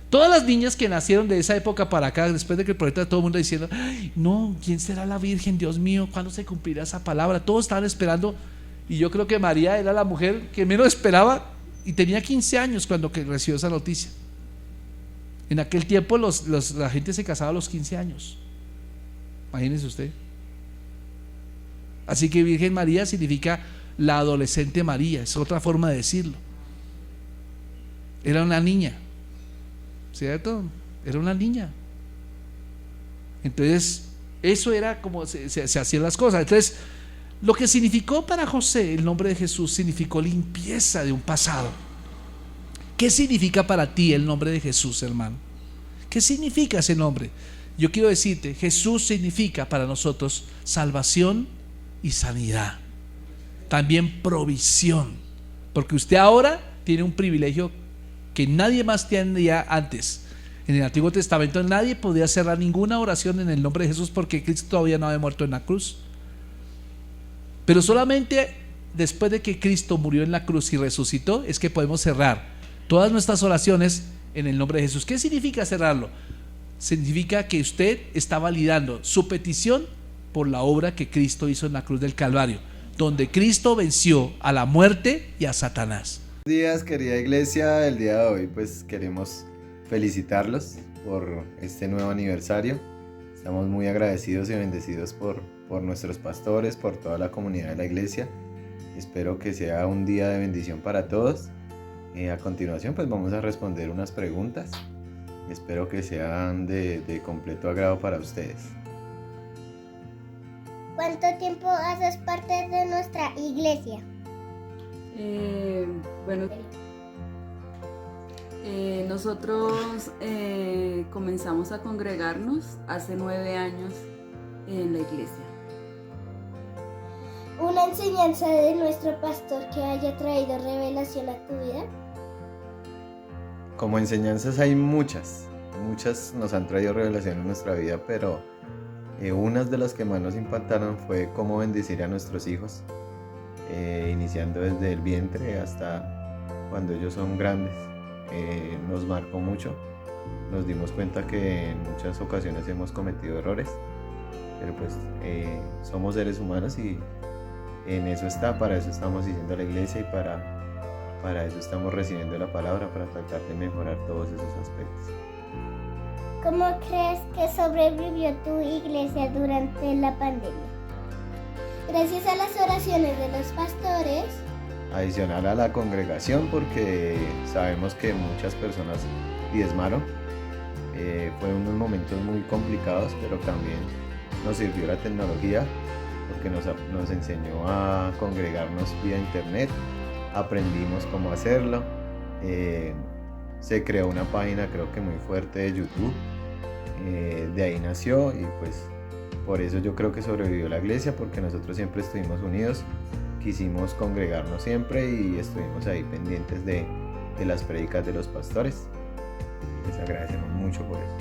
Todas las niñas que nacieron de esa época para acá, después de que el profeta, todo el mundo diciendo, no, ¿quién será la Virgen? Dios mío, ¿cuándo se cumplirá esa palabra? Todos estaban esperando, y yo creo que María era la mujer que menos esperaba, y tenía 15 años cuando que recibió esa noticia. En aquel tiempo la gente se casaba a los 15 años. Imagínese usted. Así que Virgen María significa la adolescente María, es otra forma de decirlo. Era una niña, ¿cierto? Era una niña. Entonces, eso era como se hacían las cosas. Entonces, lo que significó para José el nombre de Jesús significó limpieza de un pasado. ¿Qué significa para ti el nombre de Jesús, hermano? ¿Qué significa ese nombre? Yo quiero decirte, Jesús significa para nosotros salvación y sanidad. También provisión. Porque usted ahora tiene un privilegio que nadie más tenía antes. En el Antiguo Testamento nadie podía cerrar ninguna oración en el nombre de Jesús porque Cristo todavía no había muerto en la cruz. Pero solamente después de que Cristo murió en la cruz y resucitó es que podemos cerrar todas nuestras oraciones en el nombre de Jesús. ¿Qué significa cerrarlo? Significa que usted está validando su petición por la obra que Cristo hizo en la cruz del Calvario, donde Cristo venció a la muerte y a Satanás. Buenos días, querida iglesia. El día de hoy pues queremos felicitarlos por este nuevo aniversario. Estamos muy agradecidos y bendecidos por nuestros pastores, por toda la comunidad de la iglesia. Espero que sea un día de bendición para todos. A continuación pues vamos a responder unas preguntas. Espero que sean de completo agrado para ustedes. ¿Cuánto tiempo haces parte de nuestra iglesia? Nosotros comenzamos a congregarnos hace 9 años en la iglesia. ¿Una enseñanza de nuestro pastor que haya traído revelación a tu vida? Como enseñanzas hay muchas nos han traído revelación en nuestra vida, pero Unas de las que más nos impactaron fue cómo bendecir a nuestros hijos, iniciando desde el vientre hasta cuando ellos son grandes. Nos marcó mucho, nos dimos cuenta que en muchas ocasiones hemos cometido errores, pero pues somos seres humanos y en eso para eso estamos yendo a la iglesia y para eso estamos recibiendo la palabra, para tratar de mejorar todos esos aspectos. ¿Cómo crees que sobrevivió tu iglesia durante la pandemia? Gracias a las oraciones de los pastores. Adicional a la congregación, porque sabemos que muchas personas diezmaron. Fueron unos momentos muy complicados, pero también nos sirvió la tecnología porque nos enseñó a congregarnos vía internet, aprendimos cómo hacerlo, se creó una página creo que muy fuerte de YouTube, de ahí nació y pues por eso yo creo que sobrevivió la iglesia, porque nosotros siempre estuvimos unidos, quisimos congregarnos siempre y estuvimos ahí pendientes de las prédicas de los pastores. Les agradecemos mucho por eso.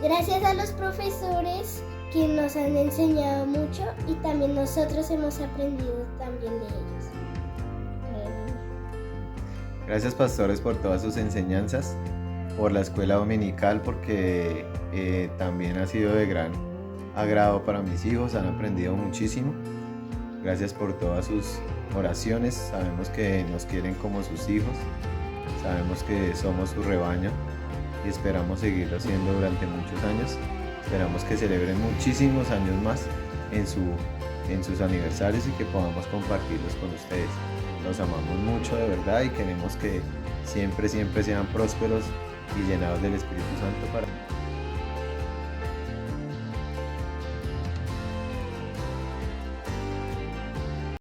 Gracias a los profesores que nos han enseñado mucho y también nosotros hemos aprendido también de ellos. Gracias pastores por todas sus enseñanzas, por la escuela dominical, porque también ha sido de gran agrado para mis hijos, han aprendido muchísimo. Gracias por todas sus oraciones, sabemos que nos quieren como sus hijos, sabemos que somos su rebaño y esperamos seguirlo haciendo durante muchos años. Esperamos que celebren muchísimos años más en sus aniversarios y que podamos compartirlos con ustedes. Los amamos mucho de verdad y queremos que siempre sean prósperos y llenados del Espíritu Santo para